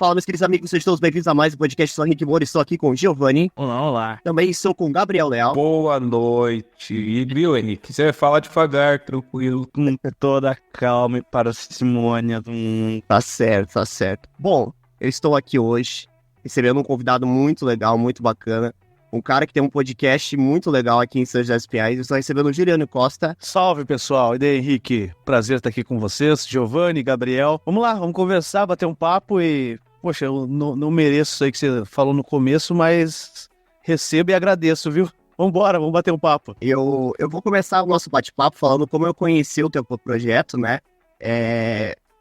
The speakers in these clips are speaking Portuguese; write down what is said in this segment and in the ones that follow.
Fala, meus queridos amigos, sejam todos bem-vindos a mais um podcast. Sou Henrique Moura, estou aqui com o Giovanni. Olá, olá. Também estou com o Gabriel Leal. Boa noite. E viu, Henrique? Você vai falar devagar, tranquilo. Com toda calma e parcimônia. Tá certo, tá certo. Bom, eu estou aqui hoje recebendo um convidado muito legal, muito bacana. Um cara que tem um podcast muito legal aqui em São José dos Pinhais. Eu estou recebendo o Juliano Costa. Salve, pessoal. E daí, Henrique? Prazer estar aqui com vocês. Giovanni, Gabriel. Vamos lá, vamos conversar, bater um papo e... Poxa, eu não mereço isso aí que você falou no começo, mas recebo e agradeço, viu? Vambora, vamos bater um papo. Eu vou começar o nosso bate-papo falando como eu conheci o teu projeto, né?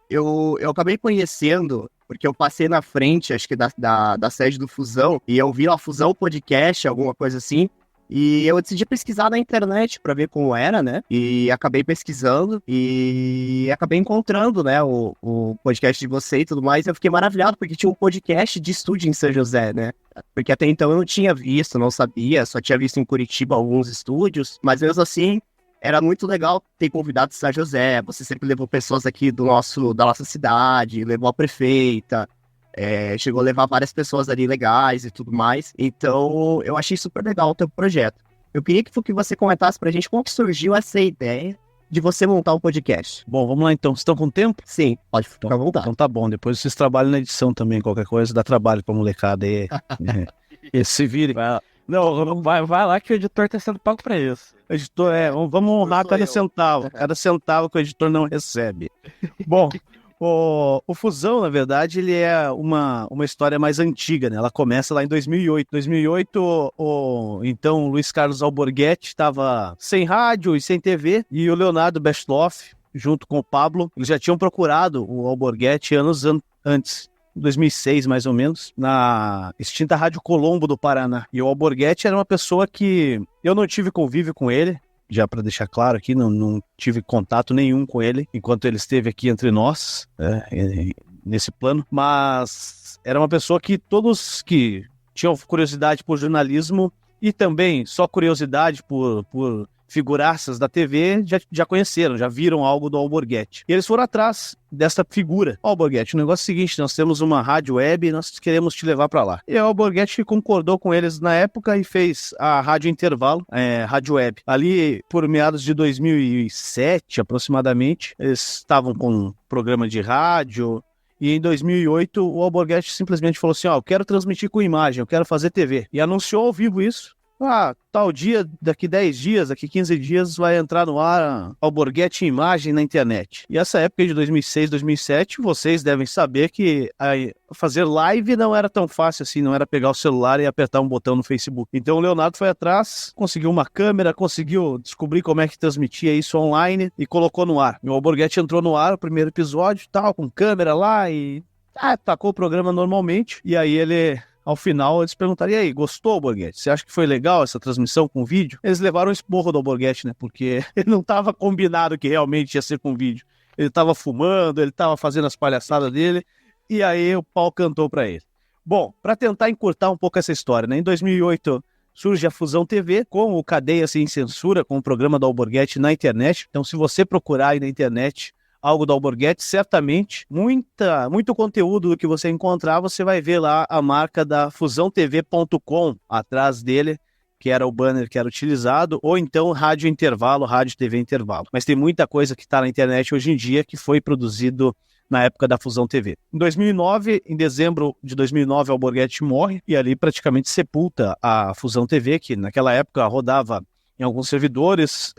Eu acabei conhecendo... Porque eu passei na frente, acho que da sede do Fusão, e eu vi a Fusão Podcast, alguma coisa assim, e eu decidi pesquisar na internet pra ver como era, né? E acabei pesquisando e acabei encontrando, né, o podcast de você e tudo mais. Eu fiquei maravilhado, porque tinha um podcast de estúdio em São José, né? Porque até então eu não tinha visto, não sabia, só tinha visto em Curitiba alguns estúdios, mas mesmo assim... Era muito legal ter convidado de São José, você sempre levou pessoas aqui da nossa cidade, levou a prefeita, chegou a levar várias pessoas ali legais e tudo mais. Então, eu achei super legal o teu projeto. Eu queria que você comentasse pra gente como que surgiu essa ideia de você montar um podcast. Bom, vamos lá então. Vocês estão com tempo? Sim, pode ficar à vontade. Então tá bom. Depois vocês trabalham na edição também, qualquer coisa, dá trabalho pra molecada aí. E se virem. Não, vai lá que o editor tá sendo pago pra isso. O editor, vamos honrar cada centavo. Cada centavo que o editor não recebe. Bom, o Fusão, na verdade, ele é uma história mais antiga, né? Ela começa lá em 2008. 2008, então, o Luiz Carlos Alborguete estava sem rádio e sem TV, e o Leonardo Bestloff, junto com o Pablo, eles já tinham procurado o Alborguete anos antes. 2006, mais ou menos, na extinta Rádio Colombo do Paraná. E o Alborguete era uma pessoa que eu não tive convívio com ele, já para deixar claro aqui, não tive contato nenhum com ele, enquanto ele esteve aqui entre nós, nesse plano, mas era uma pessoa que todos que tinham curiosidade por jornalismo e também só curiosidade por figuraças da TV já conheceram, já viram algo do Alborguete. E eles foram atrás dessa figura. Alborguete, o negócio é o seguinte, nós temos uma rádio web e nós queremos te levar para lá. E o Alborguete concordou com eles na época e fez a Rádio Intervalo, rádio web. Ali, por meados de 2007, aproximadamente, eles estavam com um programa de rádio. E em 2008, o Alborguete simplesmente falou assim, eu quero transmitir com imagem, eu quero fazer TV. E anunciou ao vivo isso. Tal dia, daqui 10 dias, daqui 15 dias, vai entrar no ar Alborguete em imagem na internet. E essa época de 2006, 2007, vocês devem saber que fazer live não era tão fácil assim, não era pegar o celular e apertar um botão no Facebook. Então o Leonardo foi atrás, conseguiu uma câmera, conseguiu descobrir como é que transmitia isso online e colocou no ar. E o Alborguete entrou no ar, o primeiro episódio, com câmera lá e tacou o programa normalmente. E aí ao final, eles perguntaram, e aí, gostou, Alborguete? Você acha que foi legal essa transmissão com vídeo? Eles levaram o esporro do Alborguete, né? Porque ele não estava combinado que realmente ia ser com vídeo. Ele estava fumando, ele estava fazendo as palhaçadas dele, e aí o pau cantou para ele. Bom, para tentar encurtar um pouco essa história, né? Em 2008, surge a Fusão TV, com o Cadeia Sem Censura, com o programa do Alborguete na internet. Então, se você procurar aí na internet algo do Alborguete, certamente, muito conteúdo do que você encontrar, você vai ver lá a marca da fusãotv.com atrás dele, que era o banner que era utilizado, ou então Rádio Intervalo, Rádio TV Intervalo. Mas tem muita coisa que está na internet hoje em dia que foi produzido na época da Fusão TV. Em 2009, em dezembro de 2009, o Alborguete morre e ali praticamente sepulta a Fusão TV, que naquela época rodava em alguns servidores,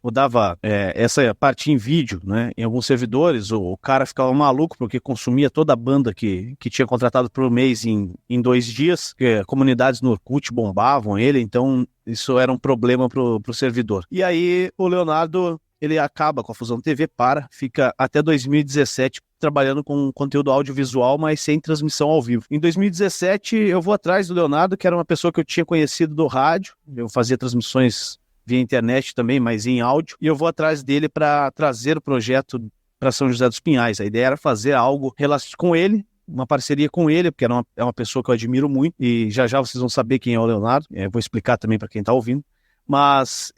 mudava essa parte em vídeo, né? Em alguns servidores, o cara ficava maluco porque consumia toda a banda que tinha contratado por mês em 2 dias, comunidades no Orkut bombavam ele, então isso era um problema pro servidor. E aí o Leonardo, ele acaba com a Fusão TV, fica até 2017 trabalhando com conteúdo audiovisual, mas sem transmissão ao vivo. Em 2017, eu vou atrás do Leonardo, que era uma pessoa que eu tinha conhecido do rádio, eu fazia transmissões via internet também, mas em áudio, e eu vou atrás dele para trazer o projeto para São José dos Pinhais. A ideia era fazer algo com ele, uma parceria com ele, porque é uma pessoa que eu admiro muito, e já vocês vão saber quem é o Leonardo, vou explicar também para quem está ouvindo. mas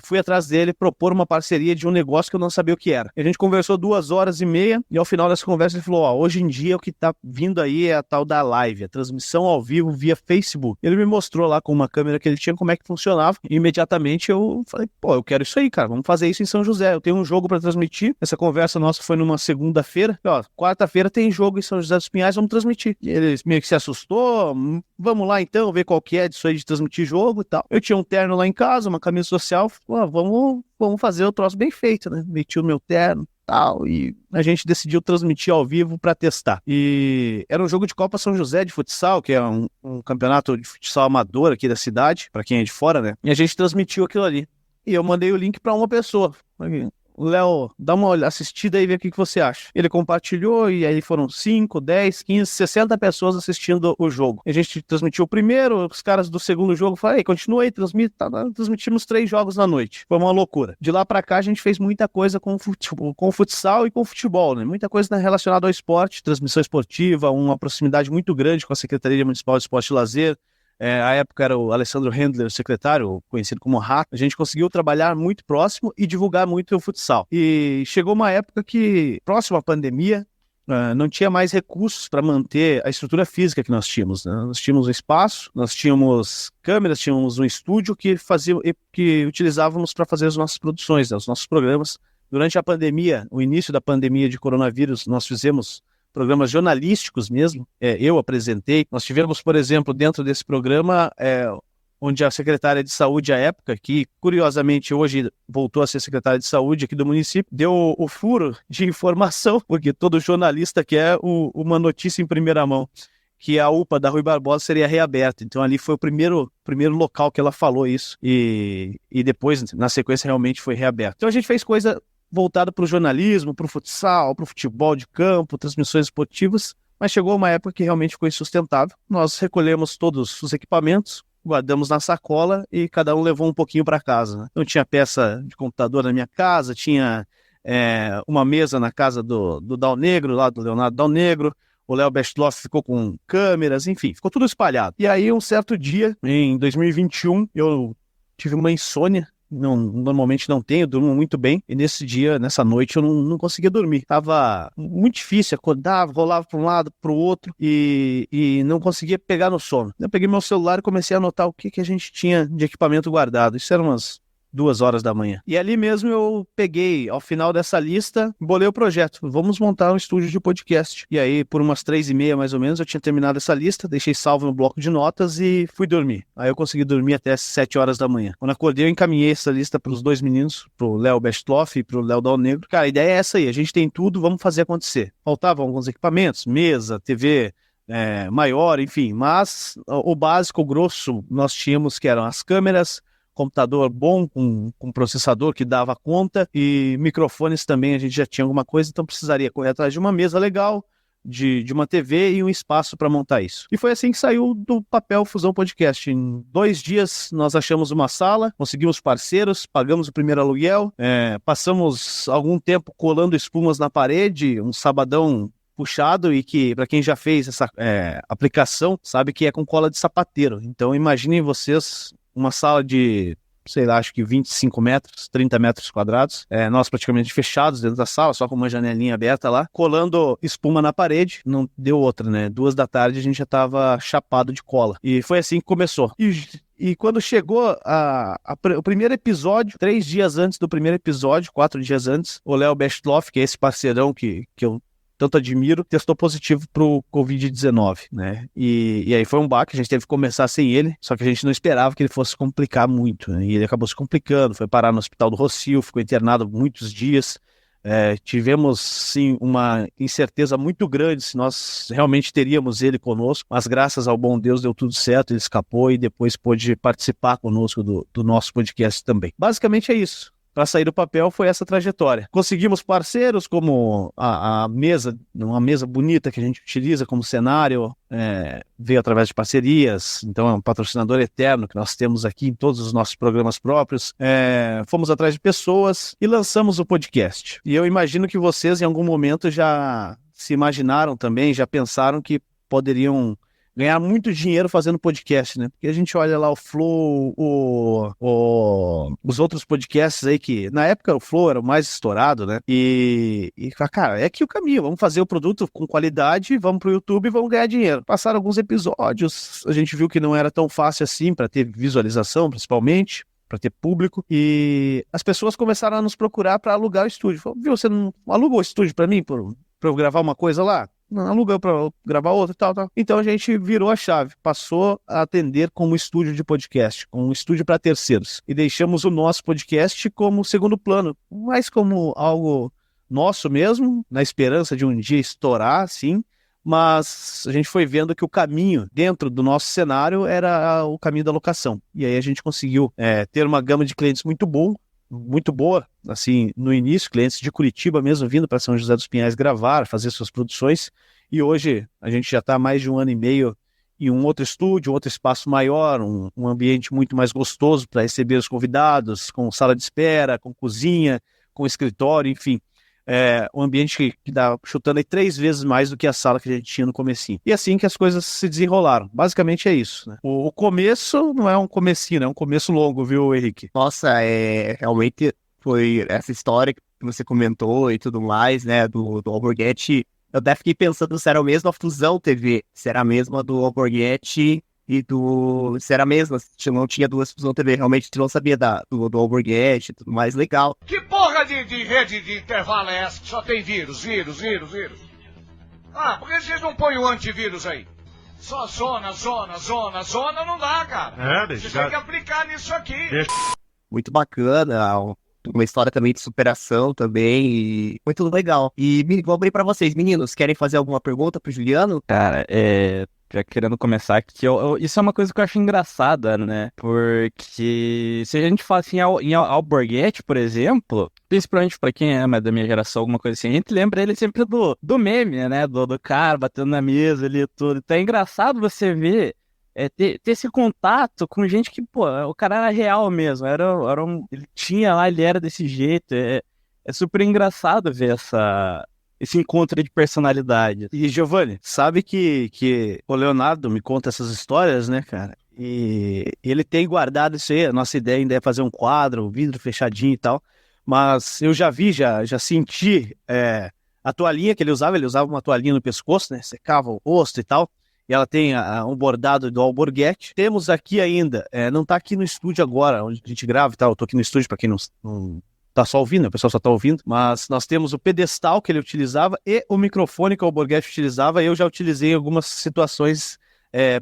fui atrás dele propor uma parceria de um negócio que eu não sabia o que era. A gente conversou 2 horas e meia e ao final dessa conversa ele falou, hoje em dia o que tá vindo aí é a tal da live, a transmissão ao vivo via Facebook. Ele me mostrou lá com uma câmera que ele tinha como é que funcionava e imediatamente eu falei, eu quero isso aí, cara, vamos fazer isso em São José, eu tenho um jogo para transmitir. Essa conversa nossa foi numa segunda-feira, quarta-feira tem jogo em São José dos Pinhais, vamos transmitir. E ele meio que se assustou, vamos lá então, ver qual que é disso aí de transmitir jogo e tal. Eu tinha um terno lá em casa, uma camisa social, vamos fazer o troço bem feito, né? Meti o meu terno tal, e a gente decidiu transmitir ao vivo para testar. E era um jogo de Copa São José de futsal, que é um campeonato de futsal amador aqui da cidade, para quem é de fora, né? E a gente transmitiu aquilo ali. E eu mandei o link para uma pessoa. Léo, dá uma assistida aí e vê o que você acha. Ele compartilhou e aí foram 5, 10, 15, 60 pessoas assistindo o jogo. A gente transmitiu o primeiro, os caras do segundo jogo falaram, continua aí, transmitimos 3 jogos na noite. Foi uma loucura. De lá pra cá a gente fez muita coisa com futsal e com futebol, né? Muita coisa relacionada ao esporte, transmissão esportiva, uma proximidade muito grande com a Secretaria Municipal de Esporte e Lazer. À época era o Alessandro Rendler, o secretário, conhecido como Rato. A gente conseguiu trabalhar muito próximo e divulgar muito o futsal. E chegou uma época que, próximo à pandemia, não tinha mais recursos para manter a estrutura física que nós tínhamos, né? Nós tínhamos um espaço, nós tínhamos câmeras, tínhamos um estúdio que utilizávamos para fazer as nossas produções, né, os nossos programas. Durante a pandemia, o início da pandemia de coronavírus, nós fizemos programas jornalísticos mesmo, eu apresentei. Nós tivemos, por exemplo, dentro desse programa, onde a secretária de saúde à época, que curiosamente hoje voltou a ser secretária de saúde aqui do município, deu o furo de informação, porque todo jornalista quer uma notícia em primeira mão, que a UPA da Rui Barbosa seria reaberta. Então ali foi o primeiro local que ela falou isso, e depois, na sequência, realmente foi reaberto. Então a gente fez coisa voltado para o jornalismo, para o futsal, para o futebol de campo, transmissões esportivas, mas chegou uma época que realmente ficou insustentável. Nós recolhemos todos os equipamentos, guardamos na sacola e cada um levou um pouquinho para casa, né? Então tinha peça de computador na minha casa, tinha uma mesa na casa do Dal Negro, lá do Leonardo Dal Negro, o Léo Bestloff ficou com câmeras, enfim, ficou tudo espalhado. E aí um certo dia, em 2021, eu tive uma insônia. Normalmente não tenho, durmo muito bem, e nessa noite eu não conseguia dormir. Tava muito difícil, acordava, rolava para um lado, para o outro, e não conseguia pegar no sono. Eu peguei meu celular e comecei a anotar o que a gente tinha de equipamento guardado. Isso eram umas 2 horas da manhã. E ali mesmo eu peguei, ao final dessa lista, bolei o projeto. Vamos montar um estúdio de podcast. E aí, por umas 3h30 mais ou menos, eu tinha terminado essa lista, deixei salvo no bloco de notas e fui dormir. Aí eu consegui dormir até 7 horas da manhã. Quando acordei, eu encaminhei essa lista para os 2 meninos, pro Léo Bestloff e pro Léo Dal Negro. Cara, a ideia é essa aí, a gente tem tudo, vamos fazer acontecer. Faltavam alguns equipamentos, mesa, TV maior, enfim, mas o básico, o grosso, nós tínhamos, que eram as câmeras, computador bom, com processador que dava conta, e microfones também a gente já tinha alguma coisa, então precisaria correr atrás de uma mesa legal, de uma TV e um espaço para montar isso. E foi assim que saiu do papel Fusão Podcast. Em 2 dias nós achamos uma sala, conseguimos parceiros, pagamos o primeiro aluguel, passamos algum tempo colando espumas na parede, um sabadão puxado, e que, para quem já fez essa aplicação, sabe que é com cola de sapateiro. Então imaginem vocês uma sala de, sei lá, acho que 25 metros, 30 metros quadrados, nós praticamente fechados dentro da sala, só com uma janelinha aberta lá, colando espuma na parede, não deu outra, né? 2 da tarde a gente já tava chapado de cola. E foi assim que começou. E quando chegou o primeiro episódio, 3 dias antes do primeiro episódio, 4 dias antes, o Léo Bestloff, que é esse parceirão que eu tanto admiro, testou positivo pro Covid-19, né? E aí foi um baque, a gente teve que começar sem ele, só que a gente não esperava que ele fosse complicar muito, né? E ele acabou se complicando, foi parar no Hospital do Rocio, ficou internado muitos dias. Tivemos, sim, uma incerteza muito grande se nós realmente teríamos ele conosco, mas graças ao bom Deus deu tudo certo, ele escapou e depois pôde participar conosco do nosso podcast também. Basicamente é isso. Para sair do papel foi essa trajetória. Conseguimos parceiros como a mesa, uma mesa bonita que a gente utiliza como cenário, veio através de parcerias, então é um patrocinador eterno que nós temos aqui em todos os nossos programas próprios. Fomos atrás de pessoas e lançamos o podcast. E eu imagino que vocês em algum momento já se imaginaram também, já pensaram que poderiam ganhar muito dinheiro fazendo podcast, né? Porque a gente olha lá o Flow, os outros podcasts aí que, na época, o Flow era o mais estourado, né? Cara, é aqui o caminho. Vamos fazer o produto com qualidade, vamos pro YouTube e vamos ganhar dinheiro. Passaram alguns episódios, a gente viu que não era tão fácil assim para ter visualização, principalmente, para ter público, e as pessoas começaram a nos procurar para alugar o estúdio. Falaram, viu, você não alugou o estúdio para mim, para eu gravar uma coisa lá? Não, alugou para gravar outra e tal. Então a gente virou a chave, passou a atender como estúdio de podcast, como um estúdio para terceiros, e deixamos o nosso podcast como segundo plano, mais como algo nosso mesmo, na esperança de um dia estourar, sim, mas a gente foi vendo que o caminho dentro do nosso cenário era o caminho da locação. E aí a gente conseguiu ter uma gama de clientes muito boa, assim, no início, clientes de Curitiba mesmo vindo para São José dos Pinhais gravar, fazer suas produções, e hoje a gente já está há mais de 1 ano e meio em um outro estúdio, um outro espaço maior, um ambiente muito mais gostoso para receber os convidados, com sala de espera, com cozinha, com escritório, enfim. Um ambiente que dá chutando aí 3 vezes mais do que a sala que a gente tinha no comecinho. E assim que as coisas se desenrolaram. Basicamente é isso, né? O começo não é um comecinho, é um começo longo, viu, Henrique? Nossa, realmente foi essa história que você comentou e tudo mais, né, do Alborguete. Eu até fiquei pensando se era a mesma Fusão TV, se era a mesma do Alborguete se era a mesma, se não tinha 2 Fusão TV, realmente não sabia do Alborguete e tudo mais, legal. Que porra de rede de intervalo é essa que só tem vírus? Ah, por que vocês não põem o antivírus aí? Só zona, não dá, cara. Você tem que aplicar nisso aqui. Muito bacana, uma história também de superação também, e muito legal. E vou abrir pra vocês, meninos, querem fazer alguma pergunta pro Juliano? Cara, já querendo começar aqui, isso é uma coisa que eu acho engraçada, né? Porque se a gente fala assim em Alborguete, por exemplo, principalmente pra quem é mais da minha geração, alguma coisa assim, a gente lembra ele sempre do meme, né? Do cara batendo na mesa ali e tudo. Então é engraçado você ver, ter esse contato com gente que, pô, o cara era real mesmo, ele tinha lá, ele era desse jeito. É super engraçado ver esse encontro de personalidade. E, Giovanni, sabe que o Leonardo me conta essas histórias, né, cara? E ele tem guardado isso aí. A nossa ideia ainda é fazer um quadro, vidro fechadinho e tal. Mas eu já senti a toalhinha que ele usava uma toalhinha no pescoço, né? Secava o rosto e tal. E ela tem um bordado do Alborguete. Temos aqui ainda, não tá aqui no estúdio agora, onde a gente grava e tal. Eu tô aqui no estúdio, pra quem não tá só ouvindo, o pessoal só tá ouvindo, mas nós temos o pedestal que ele utilizava e o microfone que o Alborguete utilizava. Eu já utilizei em algumas situações,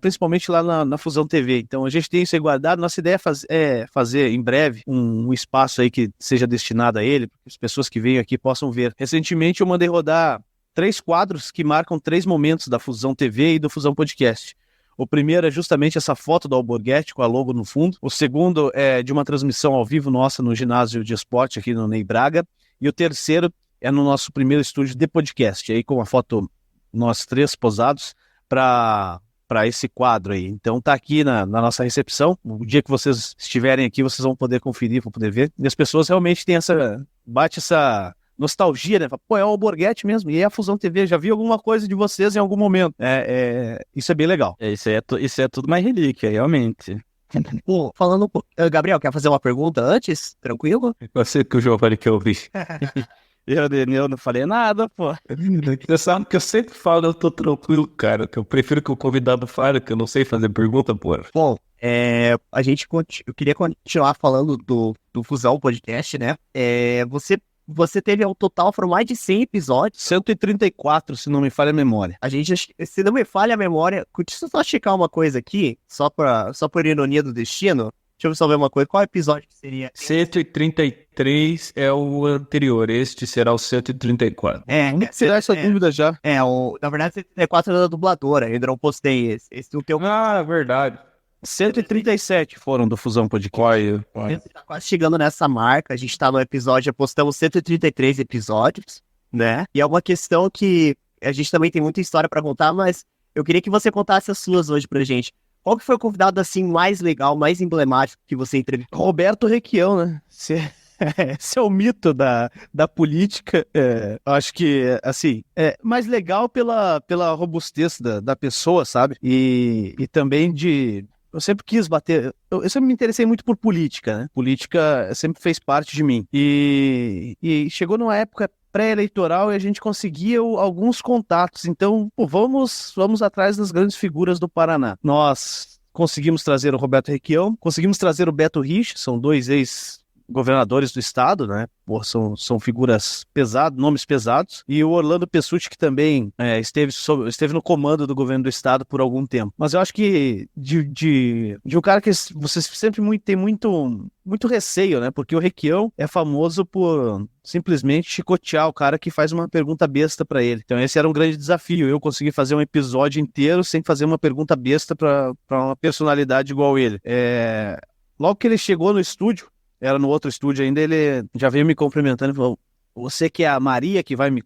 principalmente lá na Fusão TV. Então a gente tem isso aí guardado. Nossa ideia é fazer em breve um espaço aí que seja destinado a ele, para que as pessoas que venham aqui possam ver. Recentemente eu mandei rodar 3 quadros que marcam 3 momentos da Fusão TV e do Fusão Podcast. O primeiro é justamente essa foto do Alborguete com a logo no fundo. O segundo é de uma transmissão ao vivo nossa no ginásio de esporte aqui no Ney Braga. E o terceiro é no nosso primeiro estúdio de podcast, aí com a foto nós 3 posados para esse quadro aí. Então tá aqui na nossa recepção. O dia que vocês estiverem aqui, vocês vão poder conferir, vão poder ver. E as pessoas realmente têm bate essa nostalgia, né? Pô, é o Alborguete mesmo, e é a Fusão TV, já vi alguma coisa de vocês em algum momento. Isso é bem legal. Isso é tudo mais relíquia, realmente. Pô, falando um pouco, Gabriel, quer fazer uma pergunta antes? Tranquilo? Eu sei que o Giovanni que eu vi. Eu não falei nada, pô. Você sabe que eu sempre falo, eu tô tranquilo, cara, que eu prefiro que o convidado fale, que eu não sei fazer pergunta, pô. Bom, eu queria continuar falando do Fusão Podcast, né? Você teve ao total, foram mais de 100 episódios. 134, se não me falha a memória. Se não me falha a memória, deixa eu só checar uma coisa aqui, só por ironia do destino. Deixa eu só ver uma coisa, qual episódio que seria? 133 é o anterior, este será o 134. Será essa dúvida já? Na verdade, 134 é da dubladora, ainda não postei esse. Esse não tem o... Ah, verdade. 137 foram do Fusão Podcast. Você tá quase chegando nessa marca. A gente tá no episódio, já postamos 133 episódios, né? E é uma questão que a gente também tem muita história pra contar, mas eu queria que você contasse as suas hoje pra gente. Qual que foi o convidado, assim, mais legal, mais emblemático que você entrevistou? Roberto Requião, né? Esse é o mito da política. Eu acho que, assim, é mais legal pela robustez da pessoa, sabe? E também eu sempre quis bater. Eu sempre me interessei muito por política, né? Política sempre fez parte de mim. E chegou numa época pré-eleitoral e a gente conseguia alguns contatos. Então, pô, vamos atrás das grandes figuras do Paraná. Nós conseguimos trazer o Roberto Requião, conseguimos trazer o Beto Rich, são 2 ex-governadores do estado, né? Pô, são figuras pesadas, nomes pesados. E o Orlando Pessutti, que também esteve no comando do governo do estado por algum tempo. Mas eu acho que de um cara que você sempre tem muito receio, né? Porque o Requião é famoso por simplesmente chicotear o cara que faz uma pergunta besta pra ele. Então esse era um grande desafio. Eu consegui fazer um episódio inteiro sem fazer uma pergunta besta pra uma personalidade igual ele. Logo que ele chegou no estúdio, era no outro estúdio ainda, ele já veio me cumprimentando e falou: você que é a Maria que vai me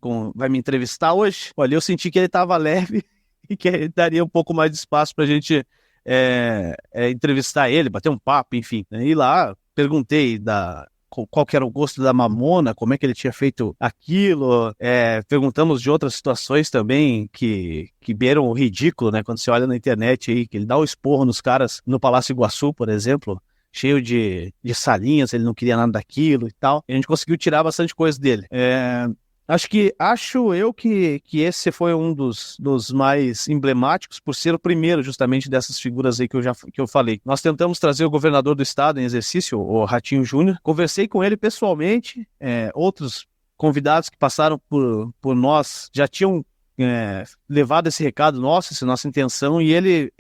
entrevistar hoje? Olha, eu senti que ele estava leve e que ele daria um pouco mais de espaço pra gente entrevistar ele, bater um papo, enfim. E lá perguntei qual que era o gosto da Mamona, como é que ele tinha feito aquilo. Perguntamos de outras situações também que beiram o ridículo, né? Quando você olha na internet aí, que ele dá o esporro nos caras no Palácio Iguaçu, por exemplo, cheio de salinhas, ele não queria nada daquilo e tal. E a gente conseguiu tirar bastante coisa dele. Acho eu que esse foi um dos mais emblemáticos, por ser o primeiro justamente dessas figuras aí que eu falei. Nós tentamos trazer o governador do estado em exercício, o Ratinho Júnior. Conversei com ele pessoalmente. Outros convidados que passaram por nós já tinham levado esse recado nosso, essa nossa intenção, e ele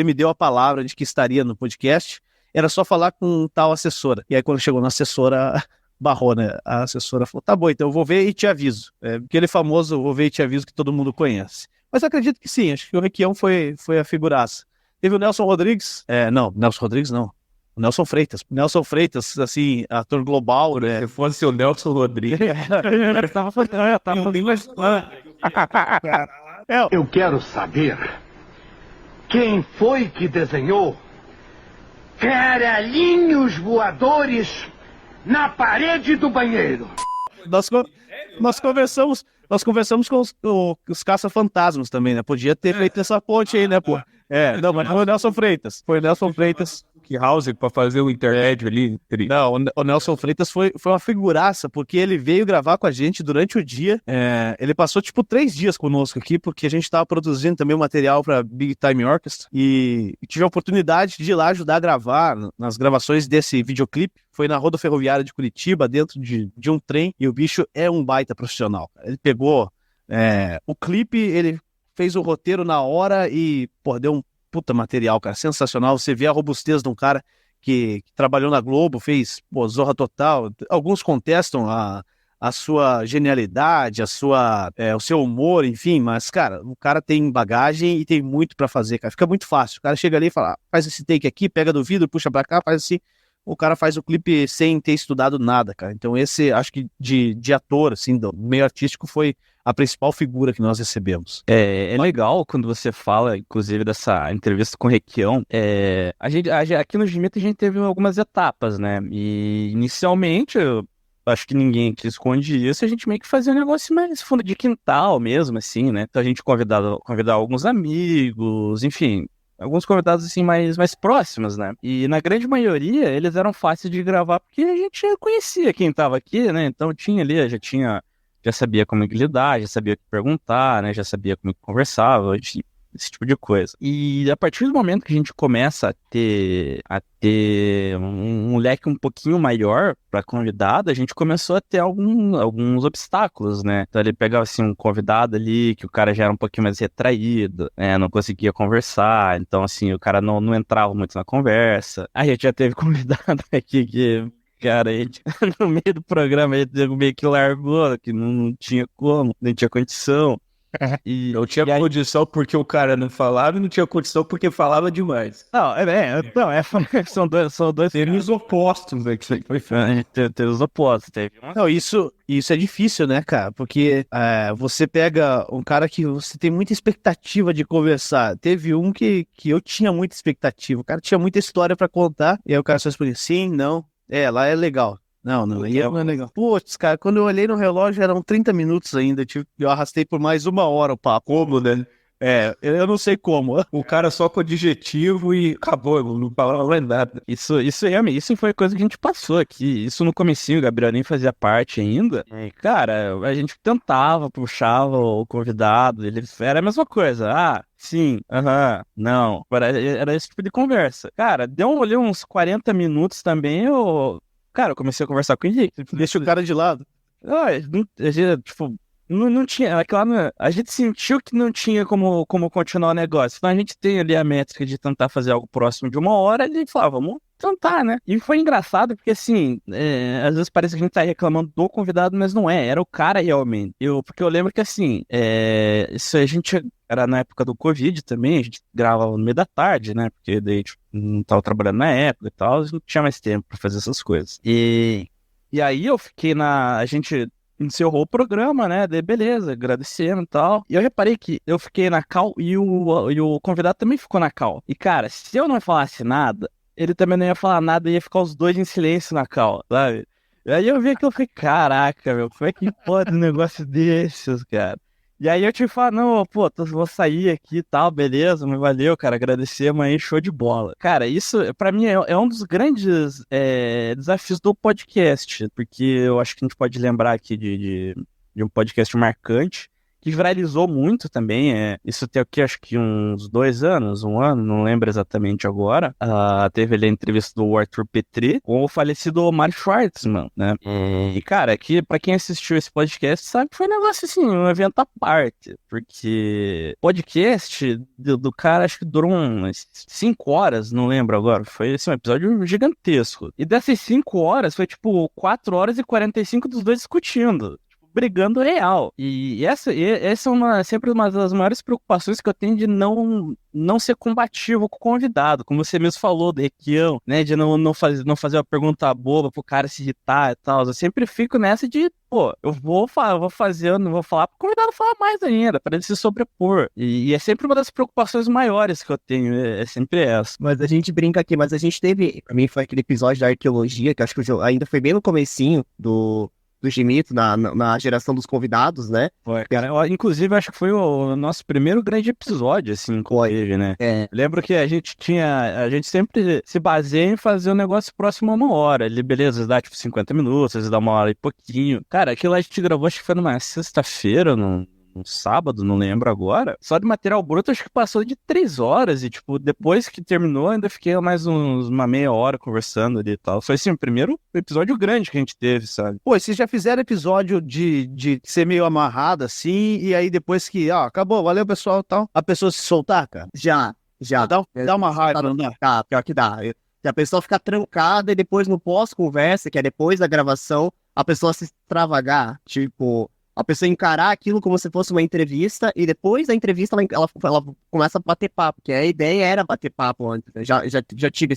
me deu a palavra de que estaria no podcast. Era só falar com tal assessora. E aí, quando chegou na assessora, barrou, né? A assessora falou: tá bom, então eu vou ver e te aviso. Aquele famoso vou ver e te aviso que todo mundo conhece. Mas eu acredito que sim, acho que o Requião foi a figuraça. Teve o Nelson Rodrigues. Não, Nelson Rodrigues não. O Nelson Freitas. Nelson Freitas, assim, ator global, né? Se fosse o Nelson Rodrigues. Eu quero saber quem foi que desenhou caralhinhos voadores na parede do banheiro. Nós conversamos com os caça-fantasmas também, né? Podia ter feito essa ponte aí, né, pô? Não, mas foi o Nelson Freitas. Foi o Nelson Freitas. Que House pra fazer o intermédio ali. Não, o Nelson Freitas foi uma figuraça, porque ele veio gravar com a gente durante o dia. Ele passou, 3 dias conosco aqui, porque a gente tava produzindo também o material pra Big Time Orchestra. E tive a oportunidade de ir lá ajudar a gravar nas gravações desse videoclipe. Foi na Rodoferroviária de Curitiba, dentro de um trem, e o bicho é um baita profissional. Ele pegou o clipe, ele fez o roteiro na hora e, pô, deu um puta material, cara, sensacional. Você vê a robustez de um cara que trabalhou na Globo, fez, pô, Zorra Total. Alguns contestam a sua genialidade, o seu humor, enfim, mas, cara, o cara tem bagagem e tem muito pra fazer, cara. Fica muito fácil. O cara chega ali e fala: faz esse take aqui, pega do vidro, puxa pra cá, faz assim. O cara faz o clipe sem ter estudado nada, cara. Então esse, acho que de ator, assim, do meio artístico, foi a principal figura que nós recebemos. É legal quando você fala, inclusive, dessa entrevista com o Requião. Aqui no Gimita a gente teve algumas etapas, né? E inicialmente, eu acho que ninguém que esconde isso, a gente meio que fazia um negócio mais fundo de quintal mesmo, assim, né? Então a gente convidava alguns amigos, enfim, alguns convidados assim mais próximos, né? E na grande maioria eles eram fáceis de gravar porque a gente já conhecia quem tava aqui, né? Então tinha ali, já sabia como lidar, já sabia o que perguntar, né? Já sabia como conversava, enfim, esse tipo de coisa. E a partir do momento que a gente começa a ter um leque um pouquinho maior para convidado, a gente começou a ter alguns obstáculos, né? Então ele pegava assim um convidado ali que o cara já era um pouquinho mais retraído, né? Não conseguia conversar, então assim o cara não entrava muito na conversa. A gente já teve convidado aqui que, cara, no meio do programa ele meio que largou, que não tinha como, não tinha condição. E não tinha condição porque o cara não falava e não tinha condição porque falava demais. São dois Teve os opostos, né? Que foi teve os opostos. Não, isso é difícil, né, cara? Porque você pega um cara que você tem muita expectativa de conversar. Teve um que eu tinha muita expectativa. O cara tinha muita história pra contar. E aí o cara só respondia sim, não. Lá é legal. Não é legal. Putz, cara, quando eu olhei no relógio eram 30 minutos ainda. Eu arrastei por mais 1 hora o papo. Como, né? Eu não sei como. O cara só com adjetivo e acabou, não falava mais nada. Isso foi coisa que a gente passou aqui. Isso no comecinho, o Gabriel nem fazia parte ainda. E, cara, a gente tentava, puxava o convidado, ele era a mesma coisa. Ah, sim, aham, não. Era esse tipo de conversa. Cara, deu ali uns 40 minutos também, Cara, eu comecei a conversar com o Henrique. Deixa o cara de lado. Tipo, não tinha, a gente sentiu que não tinha como continuar o negócio. Então a gente tem ali a métrica de tentar fazer algo próximo de 1 hora e falava, vamos tentar, né? E foi engraçado porque, assim, às vezes parece que a gente tá reclamando do convidado, mas não é, era o cara realmente. Porque eu lembro que, assim, isso a gente era na época do Covid também, a gente gravava no meio da tarde, né? Porque daí a gente não tava trabalhando na época e tal, não tinha mais tempo pra fazer essas coisas. E aí eu fiquei a gente encerrou o programa, né? Daí beleza, agradecendo e tal. E eu reparei que eu fiquei na cal e o convidado também ficou na cal. E, cara, se eu não falasse nada, ele também não ia falar nada e ia ficar os dois em silêncio na cal, sabe? E aí eu vi aquilo e falei, caraca, meu, como é que pode um negócio desses, cara? E aí eu te falo, não, pô, vou sair aqui e tal, beleza, mas valeu, cara, agradecer, mas show de bola. Cara, isso pra mim é um dos grandes desafios do podcast, porque eu acho que a gente pode lembrar aqui de um podcast marcante, que viralizou muito também, isso tem aqui acho que uns 2 anos, 1 ano, não lembro exatamente agora, teve ali a entrevista do Arthur Petri com o falecido Mário Schwartzman, né? E cara, aqui pra quem assistiu esse podcast sabe que foi um negócio assim, um evento à parte, porque podcast do cara acho que durou umas 5 horas, não lembro agora, foi assim, um episódio gigantesco. E dessas 5 horas foi tipo 4 horas e 45 dos dois discutindo, brigando real. E essa é sempre uma das maiores preocupações que eu tenho de não ser combativo com o convidado, como você mesmo falou, do requião, né, de não fazer uma pergunta boba pro cara se irritar e tal. Eu sempre fico nessa de, pô, eu vou falar pro convidado falar mais ainda, para ele se sobrepor. E é sempre uma das preocupações maiores que eu tenho, é sempre essa. Mas a gente brinca aqui, mas a gente teve, pra mim foi aquele episódio da arqueologia, que acho que ainda foi bem no comecinho do Gimito, na geração dos convidados, né? Foi, cara. Inclusive, acho que foi o nosso primeiro grande episódio, assim, que teve, né? Lembro que a gente sempre se baseia em fazer um negócio próximo a 1 hora. Ele, beleza, dá tipo 50 minutos, às vezes dá 1 hora e pouquinho. Cara, aquilo a gente gravou, acho que foi numa sexta-feira, um sábado, não lembro agora. Só de material bruto, acho que passou de 3 horas. E, tipo, depois que terminou, ainda fiquei mais uma meia hora conversando ali e tal. Foi, assim, o primeiro episódio grande que a gente teve, sabe? Pô, vocês já fizeram episódio de ser meio amarrado assim, e aí depois que, acabou, valeu pessoal e tal, a pessoa se soltar, cara? Já. Dá uma raiva, não dá? Tá, pior que dá. Se a pessoa ficar trancada e depois no pós-conversa, que é depois da gravação, a pessoa se extravagar, tipo, a pessoa encarar aquilo como se fosse uma entrevista e depois da entrevista ela começa a bater papo, que a ideia era bater papo antes, né? Já tive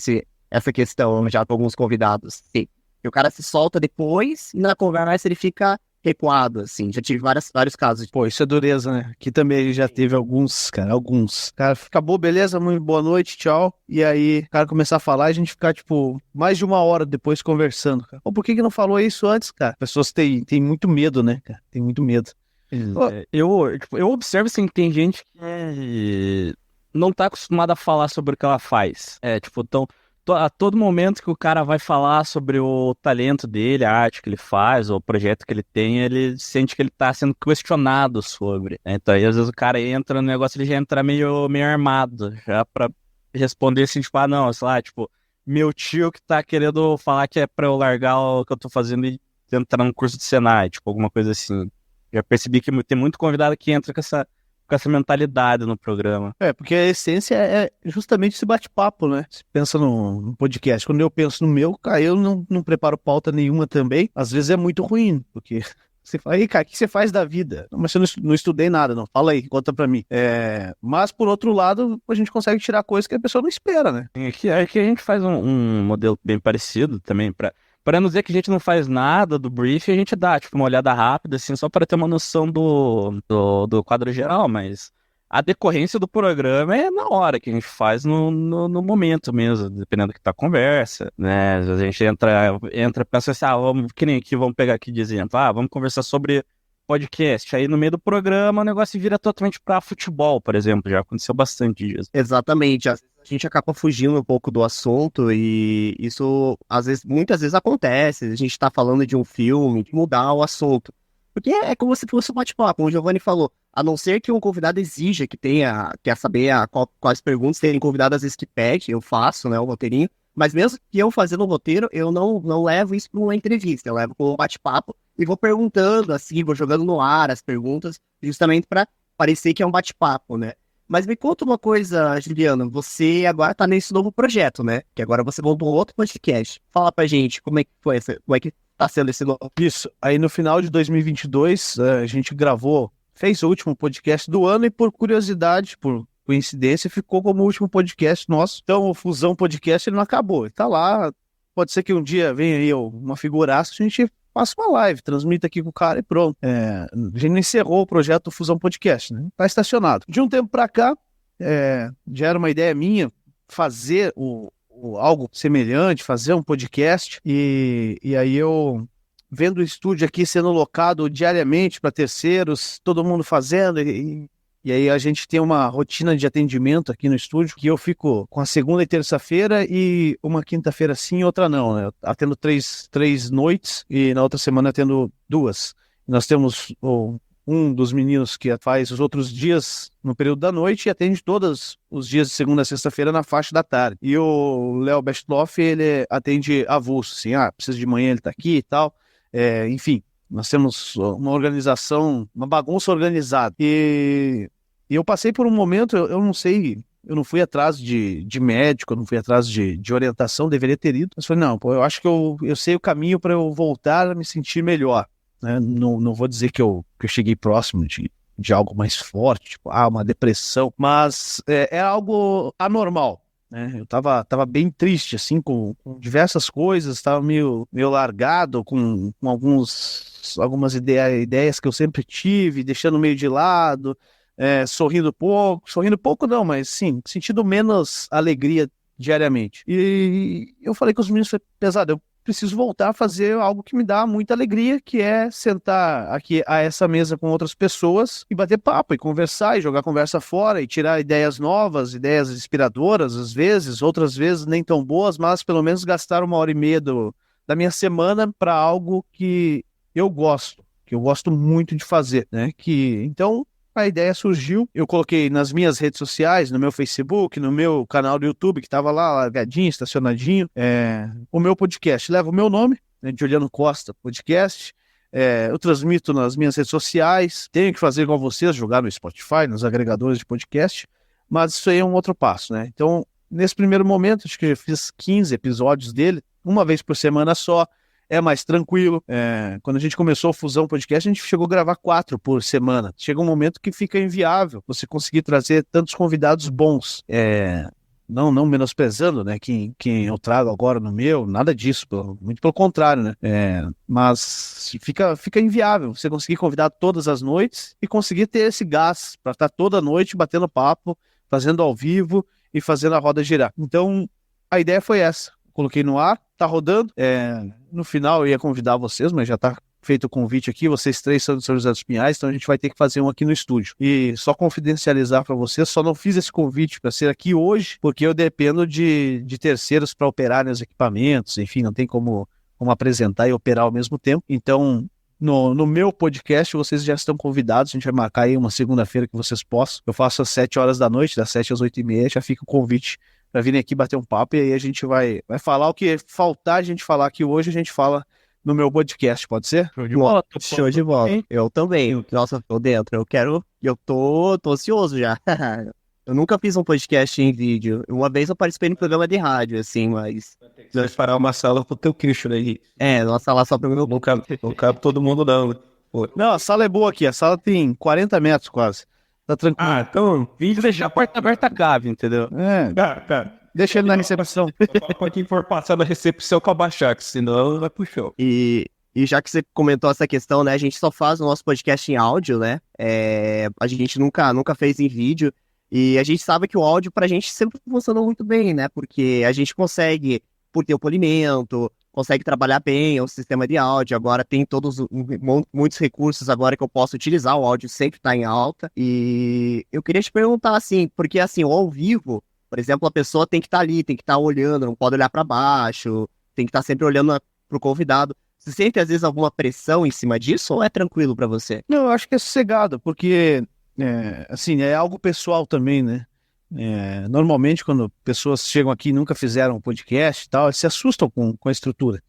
essa questão já com alguns convidados, sim. E o cara se solta depois e na conversa ele fica recuado, assim. Já tive vários casos. Pô, isso é dureza, né? Aqui também já teve alguns, cara, Cara, acabou, beleza, muito boa noite, tchau. E aí, o cara começar a falar e a gente ficar, tipo, mais de 1 hora depois conversando, cara. Pô, por que não falou isso antes, cara? Pessoas têm muito medo, né, cara? Tem muito medo. Eu observo, assim, que tem gente que não tá acostumada a falar sobre o que ela faz. A todo momento que o cara vai falar sobre o talento dele, a arte que ele faz, ou o projeto que ele tem, ele sente que ele tá sendo questionado sobre. Então aí às vezes o cara entra no negócio, ele já entra meio armado, já pra responder assim, tipo, não, sei lá, tipo, meu tio que tá querendo falar que é pra eu largar o que eu tô fazendo e entrar no curso de Senai, tipo, alguma coisa assim. Já percebi que tem muito convidado que entra com essa mentalidade no programa. Porque a essência é justamente esse bate-papo, né? Você pensa no podcast. Quando eu penso no meu, cara, eu não preparo pauta nenhuma também. Às vezes é muito ruim, porque você fala, aí, cara, o que você faz da vida? Mas eu não estudei nada, não. Fala aí, conta pra mim. Mas, por outro lado, a gente consegue tirar coisas que a pessoa não espera, né? Aqui a gente faz um modelo bem parecido também, para não dizer que a gente não faz nada do briefing, a gente dá, tipo, uma olhada rápida, assim, só para ter uma noção do quadro geral, mas A decorrência do programa é na hora que a gente faz no momento mesmo, dependendo do que tá a conversa, né? A gente entra pensa assim, vamos, que nem aqui, vamos pegar aqui de exemplo, vamos conversar sobre podcast. Aí no meio do programa o negócio vira totalmente pra futebol, por exemplo, já aconteceu bastante disso. Exatamente. A gente acaba fugindo um pouco do assunto e isso, muitas vezes acontece. A gente tá falando de um filme, de mudar o assunto. Porque é como se fosse um bate-papo, como o Giovanni falou. A não ser que um convidado exija que quer saber quais perguntas, tem convidado às vezes que pede, eu faço, né, o roteirinho. Mas mesmo que eu fazendo o roteiro, eu não levo isso para uma entrevista, eu levo para um bate-papo e vou perguntando, assim, vou jogando no ar as perguntas, justamente para parecer que é um bate-papo, né? Mas me conta uma coisa, Juliana, você agora tá nesse novo projeto, né? Que agora você montou outro podcast. Fala pra gente como é que foi, como é que tá sendo esse novo... Isso, aí no final de 2022, a gente fez o último podcast do ano e por curiosidade, por coincidência, ficou como o último podcast nosso. Então o Fusão Podcast ele não acabou, ele tá lá. Pode ser que um dia venha aí uma figuraça, a gente faça uma live, transmita aqui com o cara e pronto. A gente não encerrou o projeto Fusão Podcast, né? Tá estacionado. De um tempo pra cá, já era uma ideia minha fazer algo semelhante, fazer um podcast, e aí eu vendo o estúdio aqui sendo locado diariamente para terceiros, todo mundo fazendo, e aí a gente tem uma rotina de atendimento aqui no estúdio, que eu fico com a segunda e terça-feira e uma quinta-feira sim e outra não, né? Eu atendo três noites e na outra semana atendo 2. Nós temos um dos meninos que faz os outros dias no período da noite e atende todos os dias de segunda a sexta-feira na faixa da tarde. E o Léo Bestloff, ele atende avulso, assim, precisa de manhã, ele tá aqui e tal. Enfim, nós temos uma organização, uma bagunça organizada. E eu passei por um momento, eu não sei, eu não fui atrás de médico, eu não fui atrás de orientação, deveria ter ido. Mas falei, não, eu acho que eu sei o caminho para eu voltar a me sentir melhor. Né? Não vou dizer que eu cheguei próximo de algo mais forte, tipo, uma depressão, mas é algo anormal. Né? Eu tava bem triste, assim, com diversas coisas, tava meio largado com algumas ideias que eu sempre tive, deixando meio de lado, sorrindo pouco não, mas sim, sentindo menos alegria diariamente. E eu falei com os meninos, foi pesado, eu preciso voltar a fazer algo que me dá muita alegria, que é sentar aqui a essa mesa com outras pessoas e bater papo, e conversar, e jogar conversa fora, e tirar ideias novas, ideias inspiradoras, às vezes, outras vezes nem tão boas, mas pelo menos gastar 1h30 da minha semana para algo que eu gosto muito de fazer, né? Então, a ideia surgiu, eu coloquei nas minhas redes sociais, no meu Facebook, no meu canal do YouTube, que estava lá, largadinho, estacionadinho, o meu podcast leva o meu nome, né, Juliano Costa Podcast, eu transmito nas minhas redes sociais, tenho que fazer igual vocês, jogar no Spotify, nos agregadores de podcast, mas isso aí é um outro passo, né? Então, nesse primeiro momento, acho que eu fiz 15 episódios dele, uma vez por semana só, é mais tranquilo. Quando a gente começou o Fusão Podcast, a gente chegou a gravar 4 por semana. Chega um momento que fica inviável você conseguir trazer tantos convidados bons. Não menosprezando, né, quem eu trago agora no meu, nada disso, muito pelo contrário, né? Mas fica inviável você conseguir convidar todas as noites e conseguir ter esse gás para estar toda noite batendo papo, fazendo ao vivo e fazendo a roda girar. Então, a ideia foi essa. Coloquei no ar, tá rodando. No final eu ia convidar vocês, mas já tá feito o convite aqui. Vocês 3 são de São José dos Pinhais, então a gente vai ter que fazer um aqui no estúdio. E só confidencializar para vocês, só não fiz esse convite para ser aqui hoje, porque eu dependo de terceiros para operarem os equipamentos, enfim, não tem como apresentar e operar ao mesmo tempo. Então, no meu podcast, vocês já estão convidados, a gente vai marcar aí uma segunda-feira que vocês possam. Eu faço às 7 horas da noite, das 7 às 8h30, já fica o convite para virem aqui bater um papo, e aí a gente vai falar o que faltar a gente falar aqui hoje, a gente fala no meu podcast, pode ser? Show de bola. Show de bola. Eu também. Nossa, tô dentro. Eu tô ansioso já. Eu nunca fiz um podcast em vídeo. Uma vez eu participei no programa de rádio, assim, mas... Você vai parar uma sala pro teu queixo aí. Uma sala só pro meu... Não cabe todo mundo não. Pô. Não, a sala é boa aqui, a sala tem 40 metros quase. Tá tranquilo. Então... Vídeo deixar a porta aberta cabe, entendeu? Deixa ele na recepção. Pra quem for passar na recepção com a baixar, que senão vai pro show. E E já que você comentou essa questão, né, a gente só faz o nosso podcast em áudio, né, a gente nunca fez em vídeo, e a gente sabe que o áudio pra gente sempre funcionou muito bem, né, porque a gente consegue, por ter o polimento, consegue trabalhar bem o sistema de áudio, agora tem muitos recursos agora que eu posso utilizar, o áudio sempre tá em alta, e eu queria te perguntar, assim, porque assim, o ao vivo, por exemplo, a pessoa tem que estar ali, tem que estar olhando, não pode olhar pra baixo, tem que estar sempre olhando pro convidado. Você sente, às vezes, alguma pressão em cima disso ou é tranquilo pra você? Não, eu acho que é sossegado, porque, assim, é algo pessoal também, né? Normalmente, quando pessoas chegam aqui e nunca fizeram um podcast e tal, eles se assustam com a estrutura.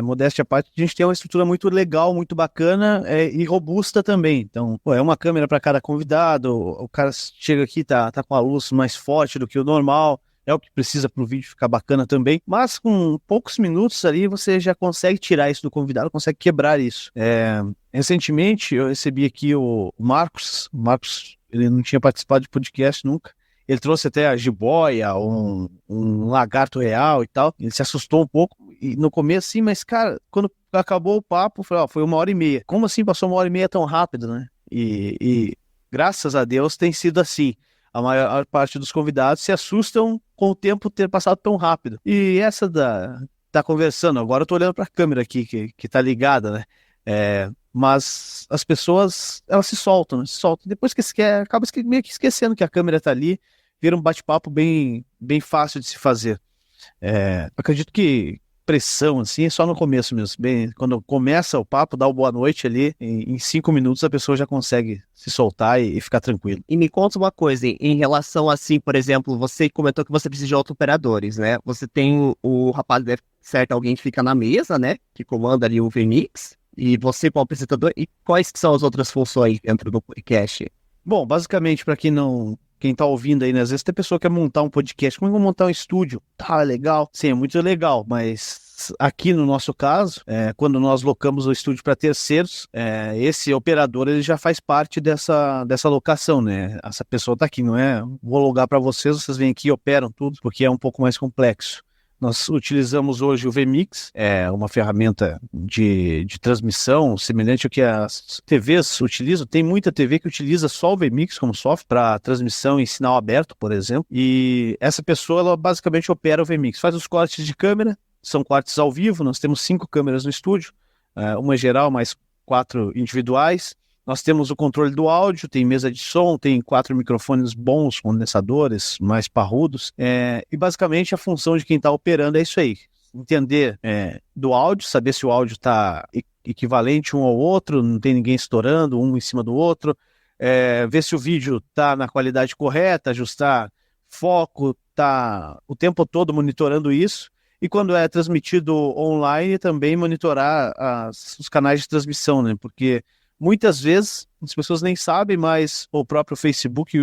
Modéstia à parte, a gente tem uma estrutura muito legal, muito bacana e robusta também. Então, pô, é uma câmera para cada convidado, o cara chega aqui, tá com a luz mais forte do que o normal, é o que precisa para o vídeo ficar bacana também, mas com poucos minutos ali você já consegue tirar isso do convidado, consegue quebrar isso. Recentemente eu recebi aqui o Marcos, ele não tinha participado de podcast nunca, ele trouxe até a jiboia, um lagarto real e tal, ele se assustou um pouco, e no começo sim, mas cara, quando acabou o papo, foi 1h30. Como assim passou 1h30 tão rápido, né? E graças a Deus tem sido assim. A maior parte dos convidados se assustam com o tempo ter passado tão rápido. E essa tá conversando, agora eu tô olhando para a câmera aqui, que tá ligada, né? Mas as pessoas, elas se soltam. Depois que acaba meio que esquecendo que a câmera tá ali, vira um bate-papo bem, bem fácil de se fazer. Acredito que pressão, assim, é só no começo mesmo. Bem, quando começa o papo, dá o boa noite ali, em 5 minutos a pessoa já consegue se soltar e ficar tranquilo. E me conta uma coisa, em relação assim, por exemplo, você comentou que você precisa de auto-operadores, né? Você tem o rapaz, certo, alguém que fica na mesa, né? Que comanda ali o VMix, e você como apresentador, e quais que são as outras funções dentro do podcast? Bom, basicamente, para quem tá ouvindo aí, né? Às vezes tem pessoa que quer montar um podcast, como é que eu vou montar um estúdio? Tá, legal. Sim, é muito legal, mas aqui no nosso caso, quando nós locamos o estúdio para terceiros, esse operador ele já faz parte dessa locação, né? Essa pessoa tá aqui, não é? Vou alugar para vocês vêm aqui e operam tudo, porque é um pouco mais complexo. Nós utilizamos hoje o VMix, uma ferramenta de transmissão semelhante ao que as TVs utilizam. Tem muita TV que utiliza só o VMix como software para transmissão em sinal aberto, por exemplo. E essa pessoa, ela basicamente opera o VMix. Faz os cortes de câmera, são cortes ao vivo. Nós temos 5 câmeras no estúdio, uma geral mais 4 individuais. Nós temos o controle do áudio, tem mesa de som, tem 4 microfones bons, condensadores, mais parrudos. E basicamente a função de quem está operando é isso aí. Entender do áudio, saber se o áudio está equivalente um ao outro, não tem ninguém estourando um em cima do outro. Ver se o vídeo está na qualidade correta, ajustar foco, tá o tempo todo monitorando isso. E quando é transmitido online, também monitorar os canais de transmissão, né? Porque muitas vezes, as pessoas nem sabem, mas o próprio Facebook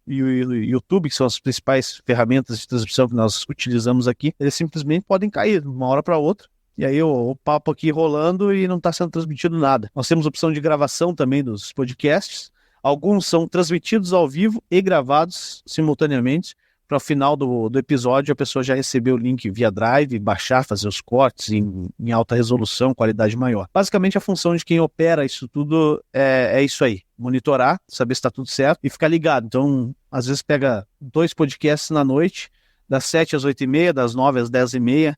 e o YouTube, que são as principais ferramentas de transmissão que nós utilizamos aqui, eles simplesmente podem cair de uma hora para outra. E aí o papo aqui rolando e não está sendo transmitido nada. Nós temos opção de gravação também dos podcasts. Alguns são transmitidos ao vivo e gravados simultaneamente. Para o final do episódio, a pessoa já recebeu o link via Drive, baixar, fazer os cortes em alta resolução, qualidade maior. Basicamente, a função de quem opera isso tudo é isso aí. Monitorar, saber se está tudo certo e ficar ligado. Então, às vezes pega 2 podcasts na noite, das 7 às 8h30, das 9 às 10h30,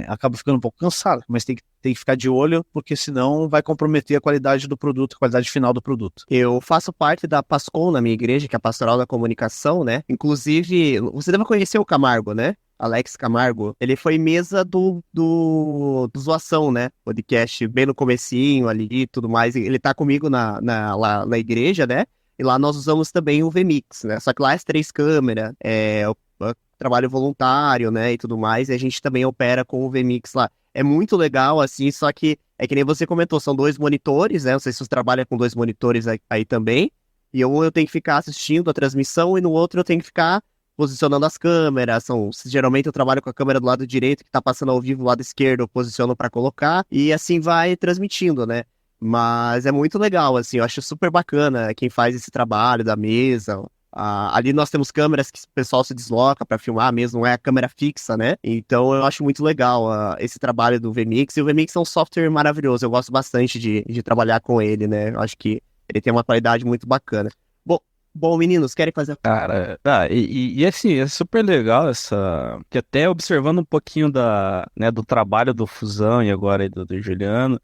acaba ficando um pouco cansado, mas tem que ficar de olho, porque senão vai comprometer a qualidade do produto, a qualidade final do produto. Eu faço parte da PASCOM na minha igreja, que é a Pastoral da Comunicação, né? Inclusive, você deve conhecer o Camargo, né? Alex Camargo. Ele foi mesa do Zoação, né? Podcast bem no comecinho ali e tudo mais. Ele tá comigo lá na igreja, né? E lá nós usamos também o VMix, né? Só que lá é 3 câmeras, trabalho voluntário, né, e tudo mais, e a gente também opera com o VMix lá. É muito legal, assim, só que é que nem você comentou, são 2 monitores, né, não sei se você trabalha com 2 monitores aí também, e um eu tenho que ficar assistindo a transmissão, e no outro eu tenho que ficar posicionando as câmeras, geralmente eu trabalho com a câmera do lado direito, que tá passando ao vivo, do lado esquerdo eu posiciono para colocar, e assim vai transmitindo, né. Mas é muito legal, assim, eu acho super bacana quem faz esse trabalho da mesa, Ali nós temos câmeras que o pessoal se desloca para filmar mesmo, não é a câmera fixa, né? Então eu acho muito legal esse trabalho do VMix. E o VMix é um software maravilhoso, eu gosto bastante de trabalhar com ele, né? Eu acho que ele tem uma qualidade muito bacana. Bom, meninos, querem fazer... Cara, e assim, é super legal que até observando um pouquinho do trabalho do Fusão e agora aí do Juliano,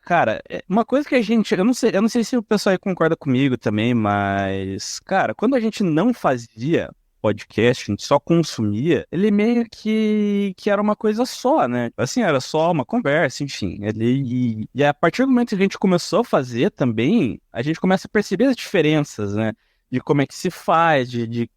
cara, uma coisa que eu não sei se o pessoal aí concorda comigo também, mas, cara, quando a gente não fazia podcast, a gente só consumia, ele meio que era uma coisa só, né? Assim, era só uma conversa, enfim. E a partir do momento que a gente começou a fazer também, a gente começa a perceber as diferenças, né? De como é que se faz, de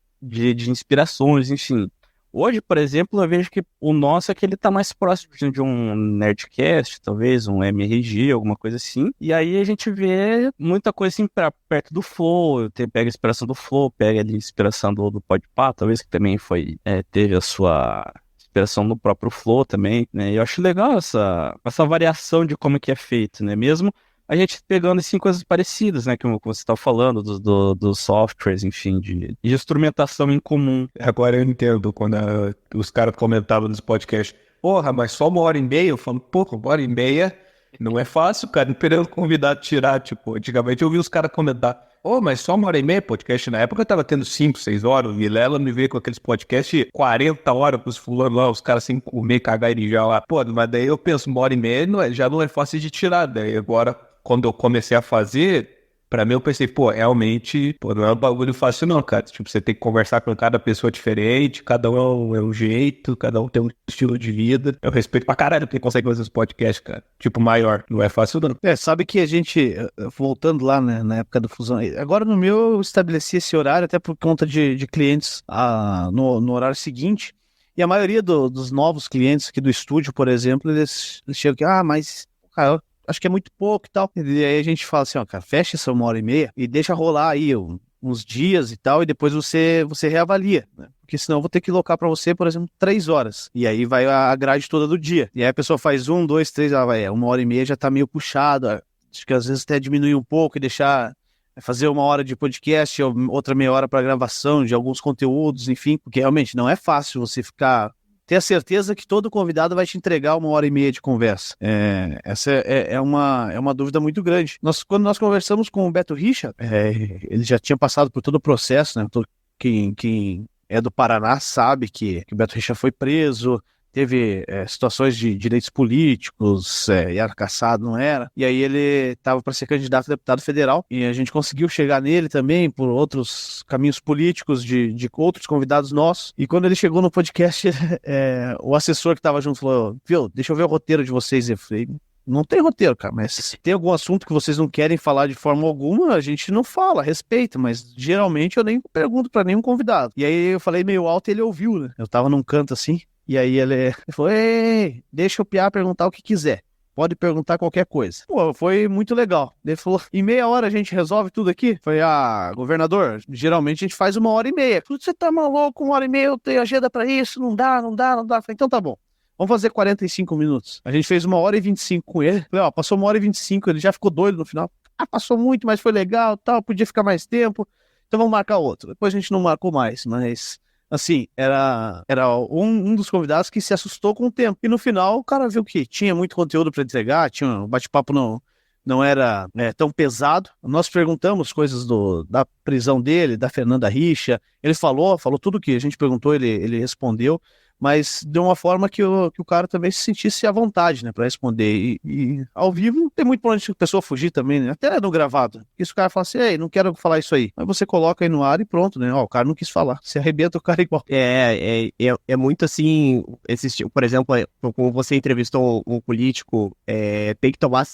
inspirações, enfim. Hoje, por exemplo, eu vejo que o nosso é que ele tá mais próximo de um Nerdcast, talvez, um MRG, alguma coisa assim. E aí a gente vê muita coisa assim perto do Flow, pega a inspiração do Flow, pega ali a inspiração do Podpah, talvez, que também teve a sua inspiração no próprio Flow também, né? E eu acho legal essa variação de como que é feito, né? Mesmo a gente pegando, assim, coisas parecidas, né? Como você estava falando, dos softwares, enfim, de instrumentação em comum. Agora eu entendo quando os caras comentavam nos podcasts, porra, mas só 1h30? Eu falo, porra, 1h30 não é fácil, cara, esperando o convidado tirar, tipo, antigamente eu ouvi os caras comentar, mas só 1h30 podcast, na época eu tava tendo 5, 6 horas, o Vilela me veio com aqueles podcasts 40 horas pros fulano lá, os caras sem comer, cagar e mijar lá, mas daí eu penso, 1h30 já não é fácil de tirar, daí agora, quando eu comecei a fazer, pra mim eu pensei, realmente, não é um bagulho fácil não, cara. Tipo, você tem que conversar com cada pessoa diferente, cada um é um jeito, cada um tem um estilo de vida. Eu respeito pra caralho quem consegue fazer esse podcast, cara. Tipo, maior. Não é fácil não. Sabe que a gente, voltando lá, né, na época do Fusão, agora no meu eu estabeleci esse horário até por conta de clientes no horário seguinte, e a maioria dos novos clientes aqui do estúdio, por exemplo, eles chegam aqui, mas, cara, acho que é muito pouco e tal. E aí a gente fala assim, cara, fecha essa 1h30 e deixa rolar aí uns dias e tal, e depois você reavalia, né? Porque senão eu vou ter que locar pra você, por exemplo, 3 horas. E aí vai a grade toda do dia. E aí a pessoa faz 1, 2, 3, 1h30 já tá meio puxado. Acho que às vezes até diminuir um pouco e fazer 1 hora de podcast, outra meia hora pra gravação de alguns conteúdos, enfim. Porque realmente não é fácil você ter a certeza que todo convidado vai te entregar 1h30 de conversa. Essa é uma dúvida muito grande. Quando nós conversamos com o Beto Richa, ele já tinha passado por todo o processo, né? Quem é do Paraná sabe que o Beto Richa foi preso, teve situações de direitos políticos, e era caçado, não era. E aí ele estava para ser candidato a deputado federal, e a gente conseguiu chegar nele também por outros caminhos políticos de outros convidados nossos. E quando ele chegou no podcast, o assessor que estava junto falou, viu, deixa eu ver o roteiro de vocês. Eu falei, não tem roteiro, cara, mas se tem algum assunto que vocês não querem falar de forma alguma, a gente não fala, respeita, mas geralmente eu nem pergunto para nenhum convidado. E aí eu falei meio alto e ele ouviu, né? Eu tava num canto assim, e aí ele falou, ei, deixa o Piá perguntar o que quiser. Pode perguntar qualquer coisa. Foi muito legal. Ele falou, em meia hora a gente resolve tudo aqui? Falei, governador, geralmente a gente faz 1h30. Você tá maluco, 1h30, eu tenho agenda pra isso, não dá. Falei, então tá bom. Vamos fazer 45 minutos. A gente fez 1h25 com ele. Falei, passou 1h25, ele já ficou doido no final. Passou muito, mas foi legal, tal, podia ficar mais tempo. Então vamos marcar outro. Depois a gente não marcou mais, mas... Assim, era um dos convidados que se assustou com o tempo. E no final, o cara viu que tinha muito conteúdo para entregar, o bate-papo não era tão pesado. Nós perguntamos coisas da prisão dele, da Fernanda Richa. Ele falou tudo que a gente perguntou, ele respondeu, mas de uma forma que o cara também se sentisse à vontade, né, para responder. E ao vivo não tem muito pra onde a pessoa fugir também, né? Até no gravado. Porque se o cara fala assim, ei, não quero falar isso aí, aí você coloca aí no ar e pronto, né? O cara não quis falar. Você arrebenta o cara igual. É muito assim, por exemplo, como você entrevistou um político, tem que tomar,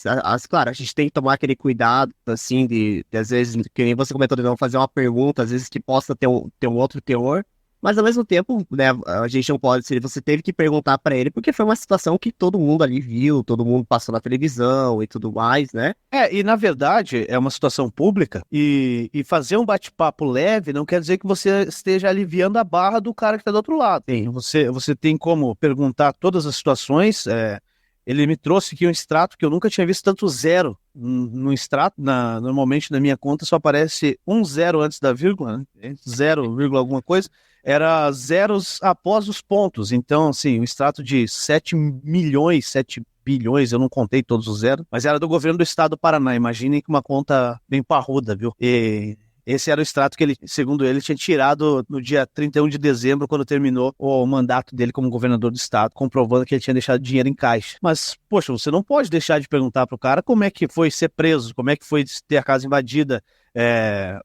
claro, a gente tem que tomar aquele cuidado, assim, de às vezes, que nem você comentou, de não fazer uma pergunta, às vezes que possa ter um outro teor. Mas ao mesmo tempo, né, a gente não pode ser, você teve que perguntar pra ele, porque foi uma situação que todo mundo ali viu, todo mundo passou na televisão e tudo mais, né? E na verdade é uma situação pública e fazer um bate-papo leve não quer dizer que você esteja aliviando a barra do cara que tá do outro lado. Você tem como perguntar todas as situações, ele me trouxe aqui um extrato que eu nunca tinha visto tanto zero no extrato. Normalmente na minha conta só aparece um zero antes da vírgula, né? Zero, vírgula alguma coisa. Era zeros após os pontos. Então, assim, um extrato de 7 milhões, 7 bilhões, eu não contei todos os zeros, mas era do governo do estado do Paraná. Imaginem que uma conta bem parruda, viu? E esse era o extrato que ele, segundo ele, tinha tirado no dia 31 de dezembro, quando terminou o mandato dele como governador do estado, comprovando que ele tinha deixado dinheiro em caixa. Mas, poxa, você não pode deixar de perguntar pro cara como é que foi ser preso, como é que foi ter a casa invadida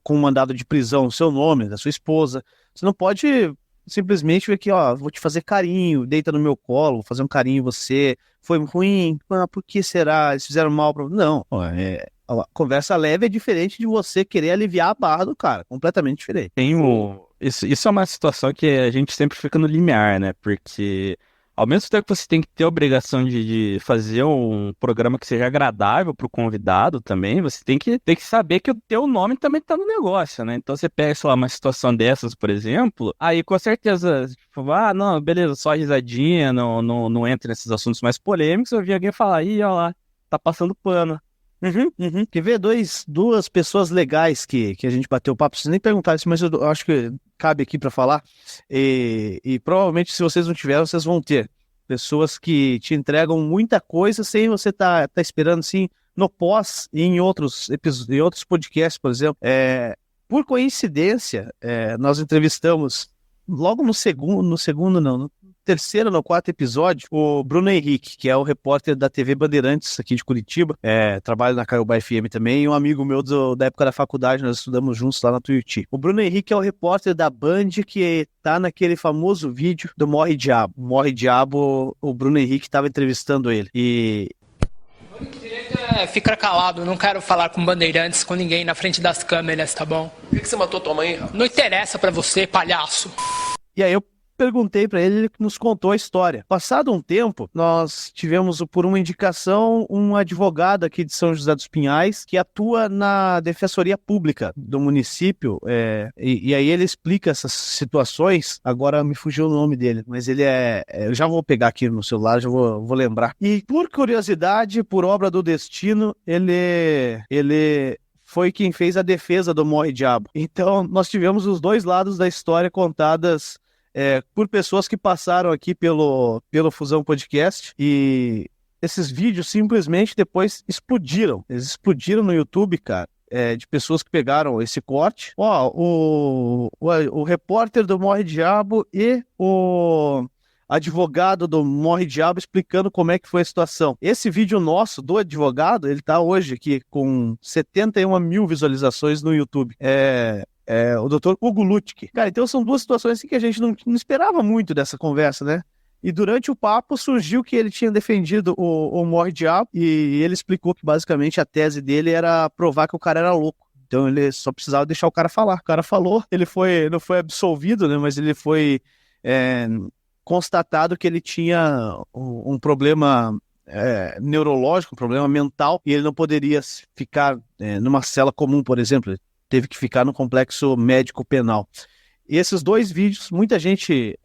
com um mandado de prisão no seu nome, da sua esposa. Você não pode simplesmente ver que, ó, vou te fazer carinho, deita no meu colo, vou fazer um carinho em você, foi ruim, por que será? Eles fizeram mal pra... Não, a conversa leve é diferente de você querer aliviar a barra do cara, completamente diferente. Isso é uma situação que a gente sempre fica no limiar, né? Porque ao mesmo tempo que você tem que ter a obrigação de fazer um programa que seja agradável pro convidado também, você tem que saber que o teu nome também tá no negócio, né? Então você pega, sei lá, uma situação dessas, por exemplo, aí com certeza, tipo, não, beleza, só risadinha, não entra nesses assuntos mais polêmicos, eu vi alguém falar, ó lá, tá passando pano. Quer ver duas pessoas legais que a gente bateu papo, vocês nem perguntaram isso, mas eu acho que cabe aqui para falar, e provavelmente se vocês não tiveram, vocês vão ter pessoas que te entregam muita coisa sem você tá esperando, assim, no pós e em outros podcasts, por exemplo. Por coincidência, nós entrevistamos logo no terceiro ou no quarto episódio, o Bruno Henrique, que é o repórter da TV Bandeirantes aqui de Curitiba, trabalha na Caiobá FM também, e um amigo meu da época da faculdade, nós estudamos juntos lá na Tuiuti. O Bruno Henrique é o repórter da Band que tá naquele famoso vídeo do Morre Diabo. Morre Diabo, o Bruno Henrique estava entrevistando ele. E fica calado, não quero falar com bandeirantes, com ninguém na frente das câmeras, tá bom? Por que você matou tua mãe, rapaz? Não interessa pra você, palhaço. E aí eu perguntei pra ele nos contou a história. Passado um tempo, nós tivemos, por uma indicação, um advogado aqui de São José dos Pinhais que atua na Defensoria Pública do município, e aí ele explica essas situações. Agora me fugiu o nome dele, mas ele eu já vou pegar aqui no celular, já vou lembrar. E por curiosidade, por obra do destino, ele foi quem fez a defesa do Morre Diabo. Então, nós tivemos os dois lados da história contadas por pessoas que passaram aqui pelo Fusão Podcast, e esses vídeos simplesmente depois explodiram. Eles explodiram no YouTube, cara, de pessoas que pegaram esse corte. O repórter do Morre Diabo e o advogado do Morre Diabo explicando como é que foi a situação. Esse vídeo nosso, do advogado, ele tá hoje aqui com 71 mil visualizações no YouTube. O Dr. Hugo Lutke. Cara, então são duas situações assim que a gente não esperava muito dessa conversa, né? E durante o papo surgiu que ele tinha defendido o Morre Diabo, e ele explicou que basicamente a tese dele era provar que o cara era louco. Então ele só precisava deixar o cara falar. O cara falou, não foi absolvido, né? Mas ele foi constatado que ele tinha um problema neurológico, um problema mental, e ele não poderia ficar numa cela comum, por exemplo. Ele teve que ficar no complexo médico penal. E esses dois vídeos, muita gente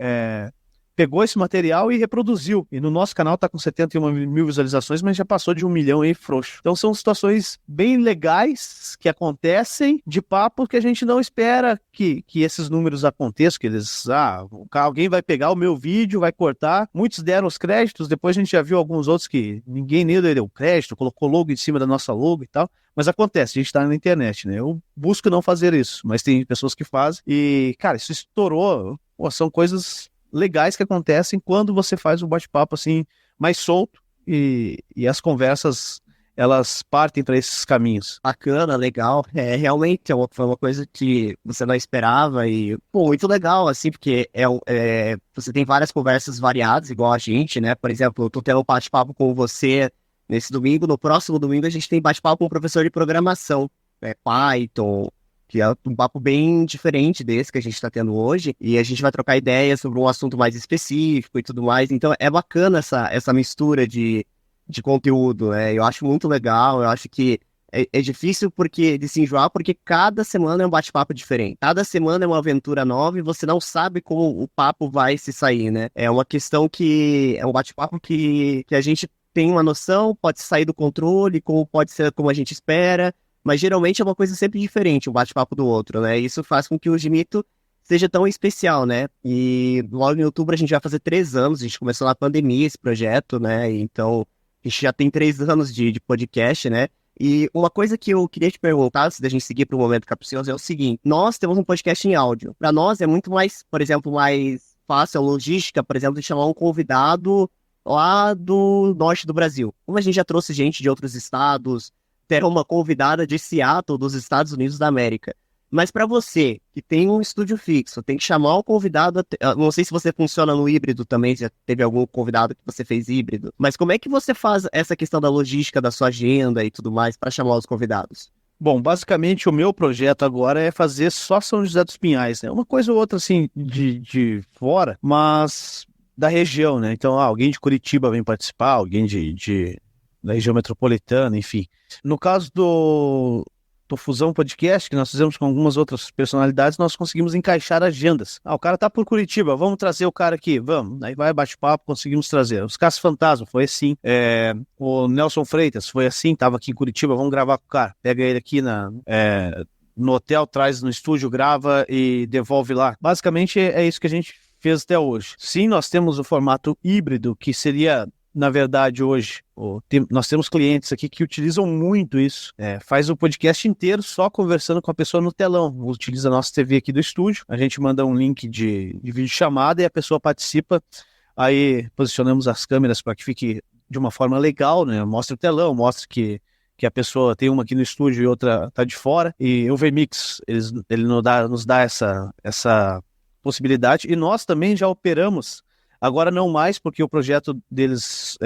pegou esse material e reproduziu. E no nosso canal tá com 71 mil visualizações, mas já passou de 1 milhão aí, frouxo. Então são situações bem legais que acontecem de papo que a gente não espera que esses números aconteçam, que alguém vai pegar o meu vídeo, vai cortar. Muitos deram os créditos, depois a gente já viu alguns outros que ninguém nem deu crédito, colocou logo em cima da nossa logo e tal. Mas acontece, a gente tá na internet, né? Eu busco não fazer isso, mas tem pessoas que fazem. E, cara, isso estourou. São coisas legais que acontecem quando você faz um bate-papo assim, mais solto, e as conversas, elas partem para esses caminhos. Bacana, legal. Realmente foi uma coisa que você não esperava e, muito legal, assim, porque você tem várias conversas variadas, igual a gente, né? Por exemplo, eu tô tendo um bate-papo com você nesse domingo, no próximo domingo a gente tem bate-papo com um professor de programação, Python, que é um papo bem diferente desse que a gente está tendo hoje, e a gente vai trocar ideias sobre um assunto mais específico e tudo mais. Então é bacana essa mistura de conteúdo, eu acho muito legal. Eu acho que é difícil de se enjoar, porque cada semana é um bate-papo diferente, cada semana é uma aventura nova e você não sabe como o papo vai se sair, né? É uma questão é um bate-papo que a gente tem uma noção, pode sair do controle, como pode ser como a gente espera, mas geralmente é uma coisa sempre diferente, um bate-papo do outro, né? Isso faz com que o Gimito seja tão especial, né? E logo em outubro a gente vai fazer 3 anos, a gente começou na pandemia esse projeto, né? Então a gente já tem 3 anos de podcast, né? E uma coisa que eu queria te perguntar, antes da gente seguir para o Momento Capcioso, é o seguinte: nós temos um podcast em áudio. Para nós é muito mais, por exemplo, mais fácil a logística, por exemplo, de chamar um convidado lá do norte do Brasil. Como a gente já trouxe gente de outros estados, ter uma convidada de Seattle, dos Estados Unidos da América. Mas para você, que tem um estúdio fixo, tem que chamar o convidado, não sei se você funciona no híbrido também, já teve algum convidado que você fez híbrido, mas como é que você faz essa questão da logística, da sua agenda e tudo mais para chamar os convidados? Bom, basicamente o meu projeto agora é fazer só São José dos Pinhais, né? Uma coisa ou outra assim de fora, mas da região, né? Então, alguém de Curitiba vem participar, alguém da região metropolitana, enfim. No caso do Fusão Podcast, que nós fizemos com algumas outras personalidades, nós conseguimos encaixar agendas. O cara tá por Curitiba, vamos trazer o cara aqui, vamos. Aí vai, bate-papo, conseguimos trazer. Os Caça Fantasma, foi assim. O Nelson Freitas, foi assim, tava aqui em Curitiba, vamos gravar com o cara. Pega ele aqui no hotel, traz no estúdio, grava e devolve lá. Basicamente é isso que a gente fez até hoje. Sim, nós temos o formato híbrido, que seria, na verdade, hoje, nós temos clientes aqui que utilizam muito isso. Faz o podcast inteiro só conversando com a pessoa no telão. Utiliza a nossa TV aqui do estúdio. A gente manda um link de videochamada e a pessoa participa. Aí posicionamos as câmeras para que fique de uma forma legal, né? Mostra o telão, mostra que a pessoa tem uma aqui no estúdio e outra tá de fora. E o VMix, ele nos dá essa possibilidade. E nós também já operamos. Agora não mais, porque o projeto deles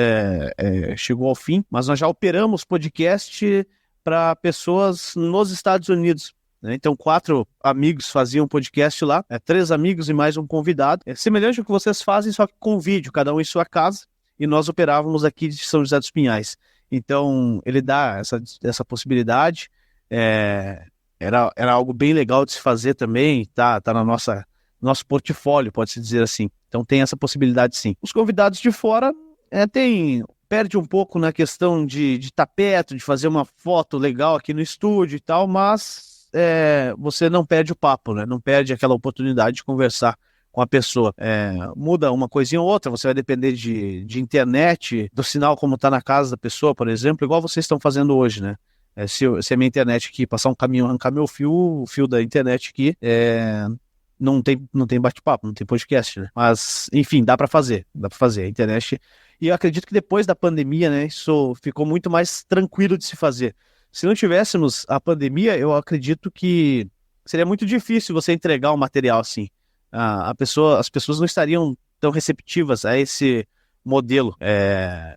chegou ao fim, mas nós já operamos podcast para pessoas nos Estados Unidos, né? Então 4 amigos faziam podcast lá, 3 amigos e mais um convidado. É semelhante ao que vocês fazem, só que com vídeo, cada um em sua casa, e nós operávamos aqui de São José dos Pinhais. Então ele dá essa possibilidade, era algo bem legal de se fazer também, tá no nosso portfólio, pode-se dizer assim. Então tem essa possibilidade, sim. Os convidados de fora perde um pouco na questão de estar perto, de fazer uma foto legal aqui no estúdio e tal, mas você não perde o papo, né? Não perde aquela oportunidade de conversar com a pessoa. Muda uma coisinha ou outra, você vai depender de internet, do sinal como está na casa da pessoa, por exemplo, igual vocês estão fazendo hoje, né? Se a minha internet aqui passar um caminhão, arrancar meu fio, o fio da internet aqui, não tem bate-papo, não tem podcast, né? Mas, enfim, dá pra fazer a internet. E eu acredito que depois da pandemia, né, isso ficou muito mais tranquilo de se fazer. Se não tivéssemos a pandemia, eu acredito que seria muito difícil você entregar um material assim. As pessoas não estariam tão receptivas a esse modelo.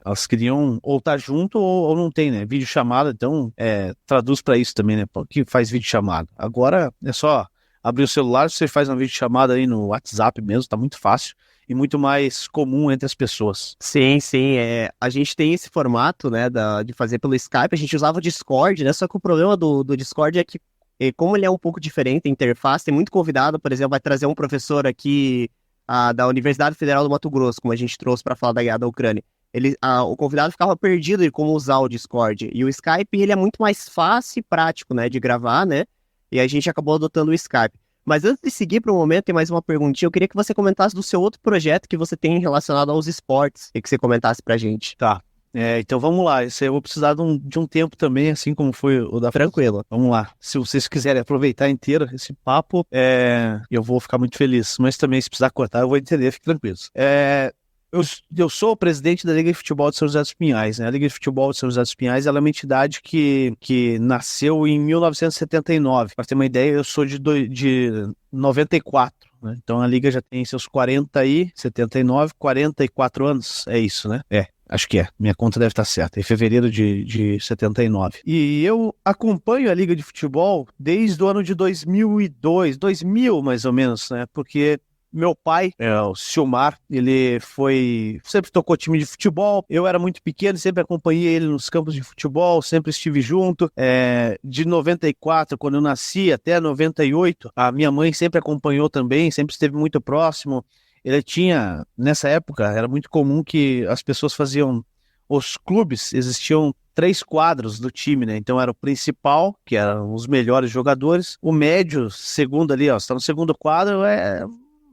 Elas queriam ou estar junto ou não tem, né? Videochamada, então traduz para isso também, né? O que faz videochamada? Agora é só abrir o celular, você faz uma videochamada aí no WhatsApp mesmo, tá muito fácil e muito mais comum entre as pessoas. Sim, a gente tem esse formato, né, de fazer pelo Skype, a gente usava o Discord, né, só que o problema do Discord é que, como ele é um pouco diferente, a interface, tem muito convidado, por exemplo, vai trazer um professor aqui da Universidade Federal do Mato Grosso, como a gente trouxe para falar da guerra da Ucrânia. O convidado ficava perdido de como usar o Discord, e o Skype, ele é muito mais fácil e prático, né, de gravar, né, e a gente acabou adotando o Skype. Mas antes de seguir para o momento, tem mais uma perguntinha. Eu queria que você comentasse do seu outro projeto que você tem relacionado aos esportes e que você comentasse pra gente. Tá. Então vamos lá. Esse eu vou precisar de um tempo também, assim como foi o da... Tranquilo. Vamos lá. Se vocês quiserem aproveitar inteiro esse papo, eu vou ficar muito feliz. Mas também, se precisar cortar, eu vou entender. Fiquem tranquilos. Eu sou o presidente da Liga de Futebol de São José dos Pinhais, né? A Liga de Futebol de São José dos Pinhais, ela é uma entidade que nasceu em 1979. Para ter uma ideia, eu sou de 94, né? Então a Liga já tem seus 44 anos, é isso, né? Acho que minha conta deve estar certa, em fevereiro de 79. E eu acompanho a Liga de Futebol desde o ano de 2000 mais ou menos, né? Porque meu pai, o Silmar, ele sempre tocou time de futebol. Eu era muito pequeno, sempre acompanhei ele nos campos de futebol, sempre estive junto. De 94, quando eu nasci, até 98, a minha mãe sempre acompanhou também, sempre esteve muito próximo. Ele tinha, nessa época, era muito comum que as pessoas faziam os clubes, existiam 3 quadros do time, né? Então era o principal, que eram os melhores jogadores, o médio, segundo ali, ó, você tá no segundo quadro, é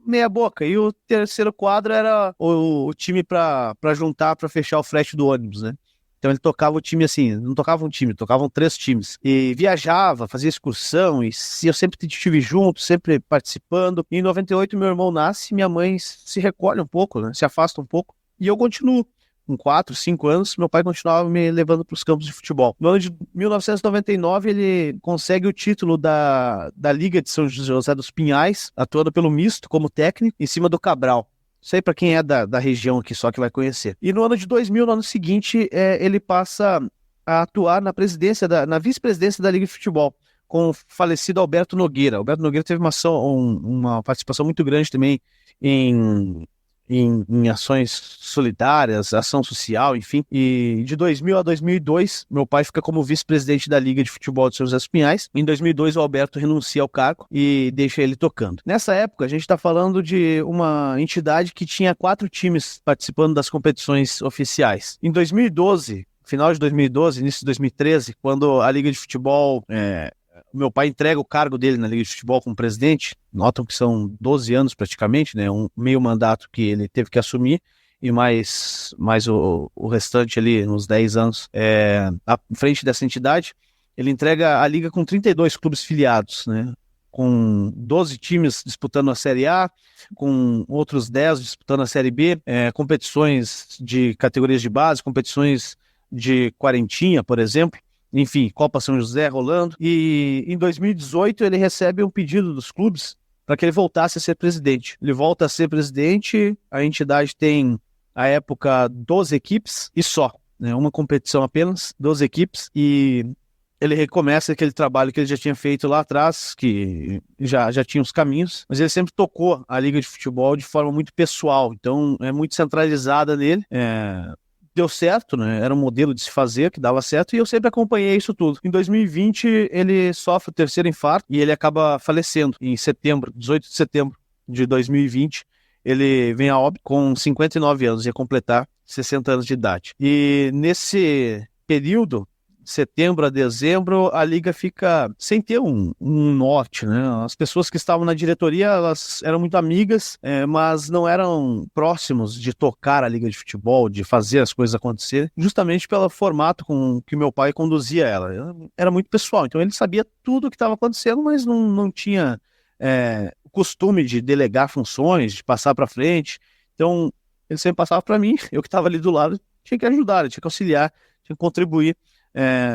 meia boca, e o terceiro quadro era o time para juntar, para fechar o frete do ônibus, né? Então ele tocava o time assim, não tocava um time, tocavam 3 times. E viajava, fazia excursão, e eu sempre estive junto, sempre participando. E em 98 meu irmão nasce, minha mãe se recolhe um pouco, né? Se afasta um pouco, e eu continuo. Com 4, 5 anos, meu pai continuava me levando para os campos de futebol. No ano de 1999, ele consegue o título da Liga de São José dos Pinhais, atuando pelo misto como técnico, em cima do Cabral. Isso aí para quem é da região aqui só que vai conhecer. E no ano de 2000, no ano seguinte, ele passa a atuar na vice-presidência da Liga de Futebol, com o falecido Alberto Nogueira. Alberto Nogueira teve uma participação muito grande também em ações solidárias, ação social, enfim. E de 2000 a 2002, meu pai fica como vice-presidente da Liga de Futebol de São José dos Pinhais. Em 2002, o Alberto renuncia ao cargo e deixa ele tocando. Nessa época, a gente está falando de uma entidade que tinha 4 times participando das competições oficiais. Em 2012, final de 2012, início de 2013, quando a Liga de Futebol... meu pai entrega o cargo dele na Liga de Futebol como presidente, notam que são 12 anos praticamente, né, um meio mandato que ele teve que assumir, e mais o restante ali, uns 10 anos, à frente dessa entidade. Ele entrega a Liga com 32 clubes filiados, né, com 12 times disputando a Série A, com outros 10 disputando a Série B, competições de categorias de base, competições de quarentinha, por exemplo. Enfim, Copa São José rolando. E em 2018 ele recebe um pedido dos clubes para que ele voltasse a ser presidente. Ele volta a ser presidente, a entidade tem, à época, 12 equipes e só, né? Uma competição apenas, 12 equipes, e ele recomeça aquele trabalho que ele já tinha feito lá atrás, que já tinha os caminhos, mas ele sempre tocou a Liga de Futebol de forma muito pessoal, então é muito centralizada nele. Deu certo, né? Era um modelo de se fazer que dava certo, e eu sempre acompanhei isso tudo. Em 2020, ele sofre o 3º infarto e ele acaba falecendo em setembro, 18 de setembro de 2020. Ele vem a óbito com 59 anos, ia completar 60 anos de idade. E nesse período, setembro a dezembro, a Liga fica sem ter um norte, né? As pessoas que estavam na diretoria, elas eram muito amigas, mas não eram próximos de tocar a Liga de Futebol, de fazer as coisas acontecer, justamente pelo formato com que meu pai conduzia ela. Era muito pessoal, então ele sabia tudo o que estava acontecendo, mas não tinha o costume de delegar funções, de passar para frente. Então, ele sempre passava para mim, eu que estava ali do lado, tinha que ajudar, tinha que auxiliar, tinha que contribuir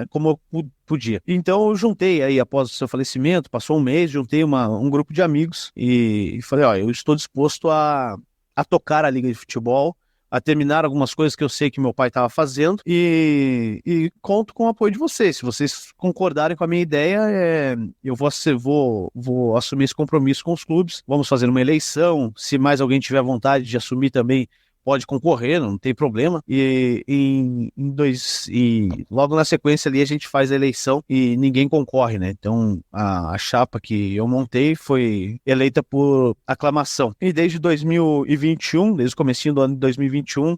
como eu podia. Então eu juntei aí, após o seu falecimento, passou um mês, juntei um grupo de amigos e falei, ó, eu estou disposto a tocar a Liga de Futebol, a terminar algumas coisas que eu sei que meu pai estava fazendo, e conto com o apoio de vocês. Se vocês concordarem com a minha ideia, eu vou assumir esse compromisso com os clubes, vamos fazer uma eleição, se mais alguém tiver vontade de assumir também, pode concorrer, não tem problema. E logo na sequência ali a gente faz a eleição e ninguém concorre, né? Então a chapa que eu montei foi eleita por aclamação. E desde 2021, desde o comecinho do ano de 2021,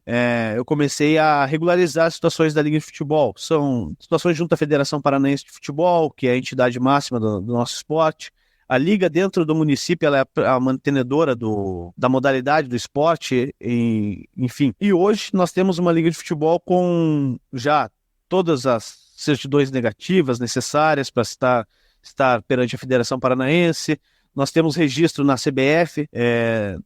eu comecei a regularizar as situações da Liga de Futebol. São situações junto à Federação Paranaense de Futebol, que é a entidade máxima do nosso esporte. A Liga dentro do município, ela é a mantenedora da modalidade do esporte, enfim. E hoje nós temos uma Liga de Futebol com já todas as certidões negativas necessárias para estar perante a Federação Paranaense. Nós temos registro na CBF,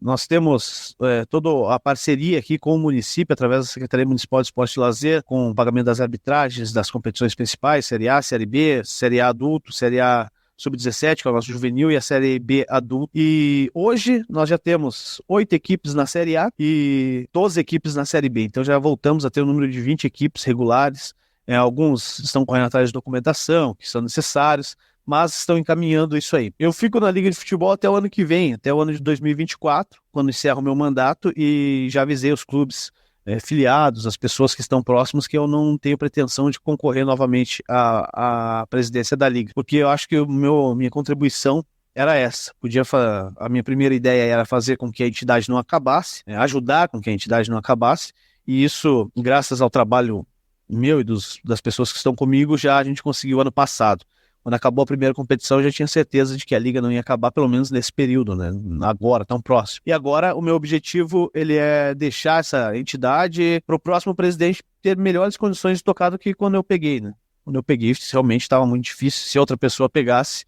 nós temos toda a parceria aqui com o município, através da Secretaria Municipal de Esporte e Lazer, com o pagamento das arbitragens das competições principais, Série A, Série B, Série A adulto, Série A Sub-17, que é o nosso juvenil, e a Série B adulto. E hoje nós já temos 8 equipes na Série A e 12 equipes na Série B. Então já voltamos a ter um número de 20 equipes regulares. Alguns estão correndo atrás de documentação, que são necessários, mas estão encaminhando isso aí. Eu fico na Liga de Futebol até o ano que vem, até o ano de 2024, quando encerro o meu mandato, e já avisei os clubes filiados, as pessoas que estão próximas, que eu não tenho pretensão de concorrer novamente à presidência da Liga, porque eu acho que minha contribuição era essa. A minha primeira ideia era fazer com que a entidade não acabasse, ajudar com que a entidade não acabasse, E isso, graças ao trabalho meu e das pessoas que estão comigo, já a gente conseguiu ano passado. Quando acabou a primeira competição, eu já tinha certeza de que a liga não ia acabar, pelo menos nesse período, né? Agora, tão próximo. E agora, o meu objetivo, ele é deixar essa entidade para o próximo presidente ter melhores condições de tocar do que quando eu peguei, né? Quando eu peguei, realmente estava muito difícil. Se outra pessoa pegasse,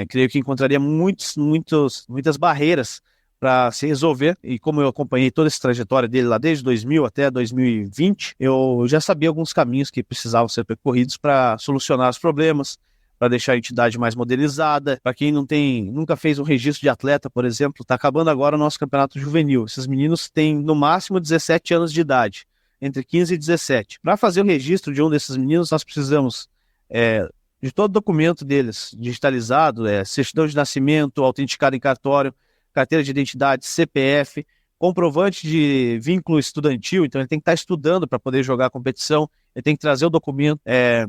creio que encontraria muitas barreiras para se resolver, e como eu acompanhei toda essa trajetória dele lá desde 2000 até 2020, eu já sabia alguns caminhos que precisavam ser percorridos para solucionar os problemas, para deixar a entidade mais modernizada. Para quem nunca fez um registro de atleta, por exemplo, está acabando agora o nosso campeonato juvenil. Esses meninos têm no máximo 17 anos de idade, entre 15 e 17. Para fazer o registro de um desses meninos, nós precisamos de todo o documento deles digitalizado, certidão de nascimento, autenticado em cartório, carteira de identidade, CPF, comprovante de vínculo estudantil. Então ele tem que estar estudando para poder jogar a competição, ele tem que trazer o documento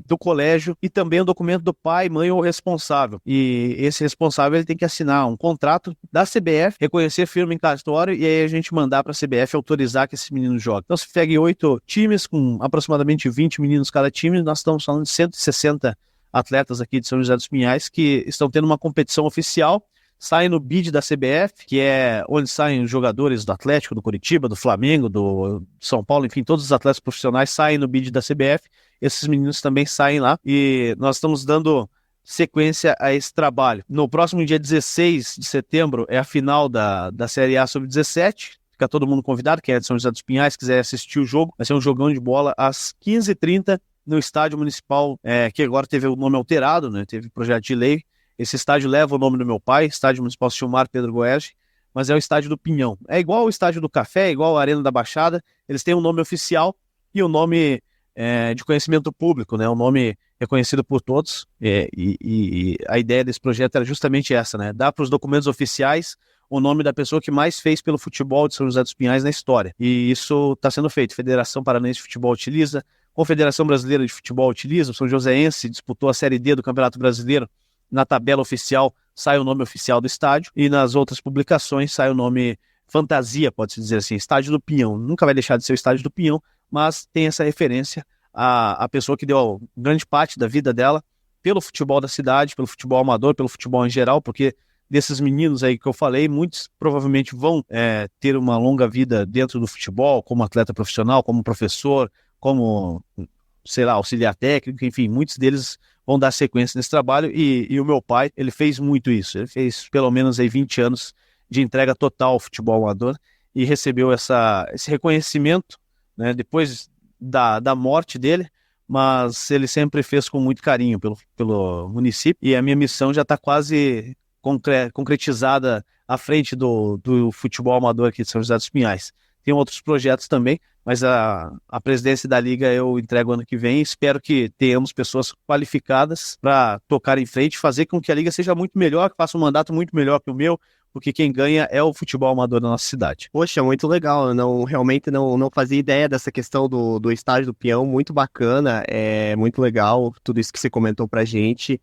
do colégio e também o documento do pai, mãe ou responsável. E esse responsável ele tem que assinar um contrato da CBF, reconhecer firma em cartório e aí a gente mandar para a CBF autorizar que esse menino jogue. Então se pegue 8 times com aproximadamente 20 meninos cada time, nós estamos falando de 160 atletas aqui de São José dos Pinhais que estão tendo uma competição oficial. Saem no bid da CBF, que é onde saem os jogadores do Atlético, do Coritiba, do Flamengo, do São Paulo, enfim, todos os atletas profissionais saem no bid da CBF. Esses meninos também saem lá e nós estamos dando sequência a esse trabalho. No próximo dia 16 de setembro é a final da Série A Sub-17. Fica todo mundo convidado, quem é de São José dos Pinhais, quiser assistir o jogo. Vai ser um jogão de bola às 15h30 no estádio municipal, que agora teve o nome alterado, né? Teve projeto de lei. Esse estádio leva o nome do meu pai, Estádio Municipal Silmar Pedro Goerge, mas é o Estádio do Pinhão. É igual o Estádio do Café, igual a Arena da Baixada, eles têm um nome oficial e um nome de conhecimento público, né? Um nome reconhecido por todos, e a ideia desse projeto era justamente essa, né? Dar para os documentos oficiais o nome da pessoa que mais fez pelo futebol de São José dos Pinhais na história. E isso está sendo feito. Federação Paranaense de Futebol utiliza, Confederação Brasileira de Futebol utiliza, o São Joséense disputou a Série D do Campeonato Brasileiro. Na tabela oficial sai o nome oficial do estádio e nas outras publicações sai o nome fantasia, pode-se dizer assim, Estádio do Pinhão. Nunca vai deixar de ser o Estádio do Pinhão, mas tem essa referência à pessoa que deu grande parte da vida dela pelo futebol da cidade, pelo futebol amador, pelo futebol em geral, porque desses meninos aí que eu falei, muitos provavelmente vão ter uma longa vida dentro do futebol, como atleta profissional, como professor, como, sei lá, auxiliar técnico, enfim, muitos deles vão dar sequência nesse trabalho e o meu pai, ele fez muito isso, ele fez pelo menos aí 20 anos de entrega total ao futebol amador e recebeu esse reconhecimento, né, depois da morte dele, mas ele sempre fez com muito carinho pelo município e a minha missão já está quase concretizada à frente do futebol amador aqui de São José dos Pinhais. Tem outros projetos também, mas a presidência da Liga eu entrego ano que vem. Espero que tenhamos pessoas qualificadas para tocar em frente, fazer com que a Liga seja muito melhor, que faça um mandato muito melhor que o meu, porque quem ganha é o futebol amador da nossa cidade. Poxa, muito legal. Eu realmente não fazia ideia dessa questão do Estádio do Peão. Muito bacana, muito legal tudo isso que você comentou pra gente.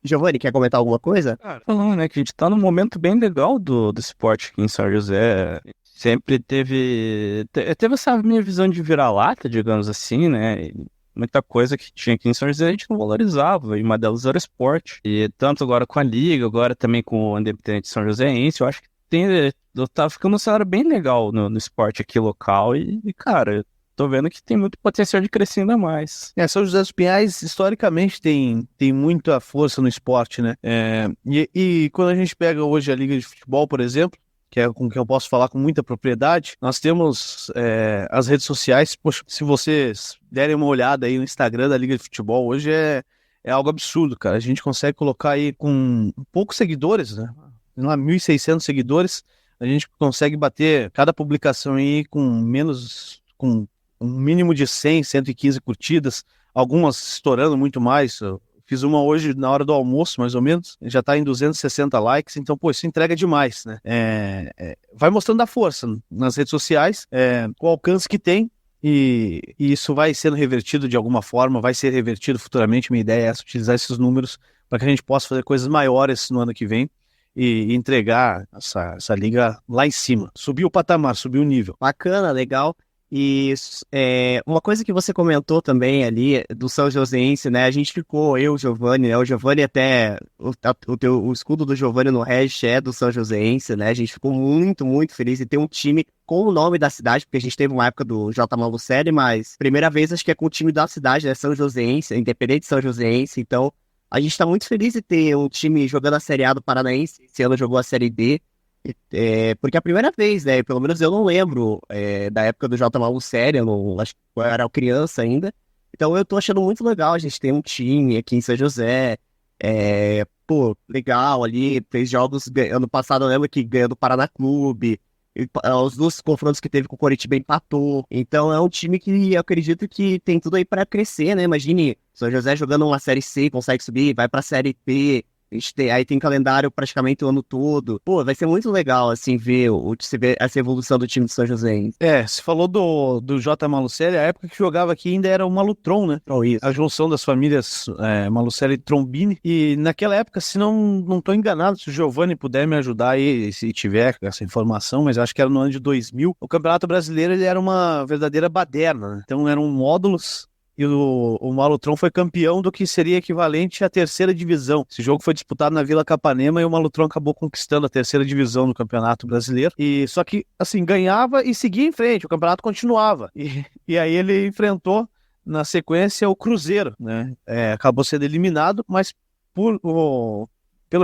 Giovanni, quer comentar alguma coisa? Falando, né, que a gente tá num momento bem legal do esporte aqui em São José. Sempre teve essa minha visão de vira-lata, digamos assim, né? Muita coisa que tinha aqui em São José a gente não valorizava, e uma delas era o esporte. E tanto agora com a Liga, agora também com o Independente São Joséense, eu acho que tá ficando um cenário bem legal no esporte aqui local e, cara, tô vendo que tem muito potencial de crescer ainda mais. São José dos Pinhais, historicamente, tem muita força no esporte, né? E quando a gente pega hoje a Liga de Futebol, por exemplo, que é com quem eu posso falar com muita propriedade, nós temos as redes sociais. Poxa, se vocês derem uma olhada aí no Instagram da Liga de Futebol, hoje é algo absurdo, cara. A gente consegue colocar aí com poucos seguidores, né? 1.600 seguidores, a gente consegue bater cada publicação aí com um mínimo de 100, 115 curtidas, algumas estourando muito mais. Eu fiz uma hoje na hora do almoço, mais ou menos, já tá em 260 likes, então, pô, isso entrega demais, né? Vai mostrando a força nas redes sociais, o alcance que tem, e isso vai sendo revertido de alguma forma, vai ser revertido futuramente. Minha ideia é utilizar esses números para que a gente possa fazer coisas maiores no ano que vem e entregar essa liga lá em cima. Subir o patamar, subir o nível. Bacana, legal. E uma coisa que você comentou também ali do São Joséense, né? A gente ficou, eu, o Giovanni, né? O Giovanni até, o escudo do Giovanni no Hash é do São Joséense, né? A gente ficou muito, muito feliz em ter um time com o nome da cidade, porque a gente teve uma época do J. Malucelli, mas primeira vez acho que é com o time da cidade, né? São Joséense, Independente São Joséense. Então, a gente tá muito feliz de ter um time jogando a Série A do Paranaense. Esse ano jogou a Série D. Porque é a primeira vez, né? Pelo menos eu não lembro da época do J. Malucelli, acho que eu era criança ainda. Então eu tô achando muito legal a gente ter um time aqui em São José. Pô, legal ali, fez jogos ano passado, eu lembro que ganhou do Paraná Clube. Os dois confrontos que teve com o Coritiba empatou. Então é um time que eu acredito que tem tudo aí pra crescer, né? Imagine São José jogando uma Série C, consegue subir, vai pra Série B. Aí tem calendário praticamente o ano todo. Pô, vai ser muito legal, assim, ver essa evolução do time de São José. Você falou do J. Malucelli, a época que jogava aqui ainda era o Malutron, né? Isso. A junção das famílias Malucelli e Trombini. E naquela época, se não tô enganado, se o Giovanni puder me ajudar aí, se tiver essa informação, mas eu acho que era no ano de 2000, o Campeonato Brasileiro ele era uma verdadeira baderna, né? Então eram módulos. E o Malutron foi campeão do que seria equivalente à terceira divisão. Esse jogo foi disputado na Vila Capanema e o Malutron acabou conquistando a terceira divisão no Campeonato Brasileiro. E só que, assim, ganhava e seguia em frente, o campeonato continuava. E aí ele enfrentou, na sequência, o Cruzeiro, né? Acabou sendo eliminado, mas pelo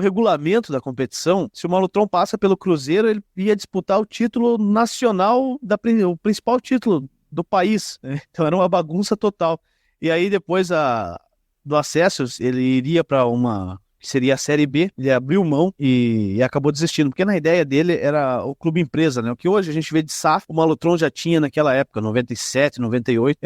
regulamento da competição, se o Malutron passa pelo Cruzeiro, ele ia disputar o título nacional, o principal título do país, né? Então era uma bagunça total. E aí depois do acesso, ele iria para que seria a Série B, ele abriu mão e acabou desistindo, porque na ideia dele era o clube empresa, né? O que hoje a gente vê de SAF, o Malutron já tinha naquela época, 97, 98,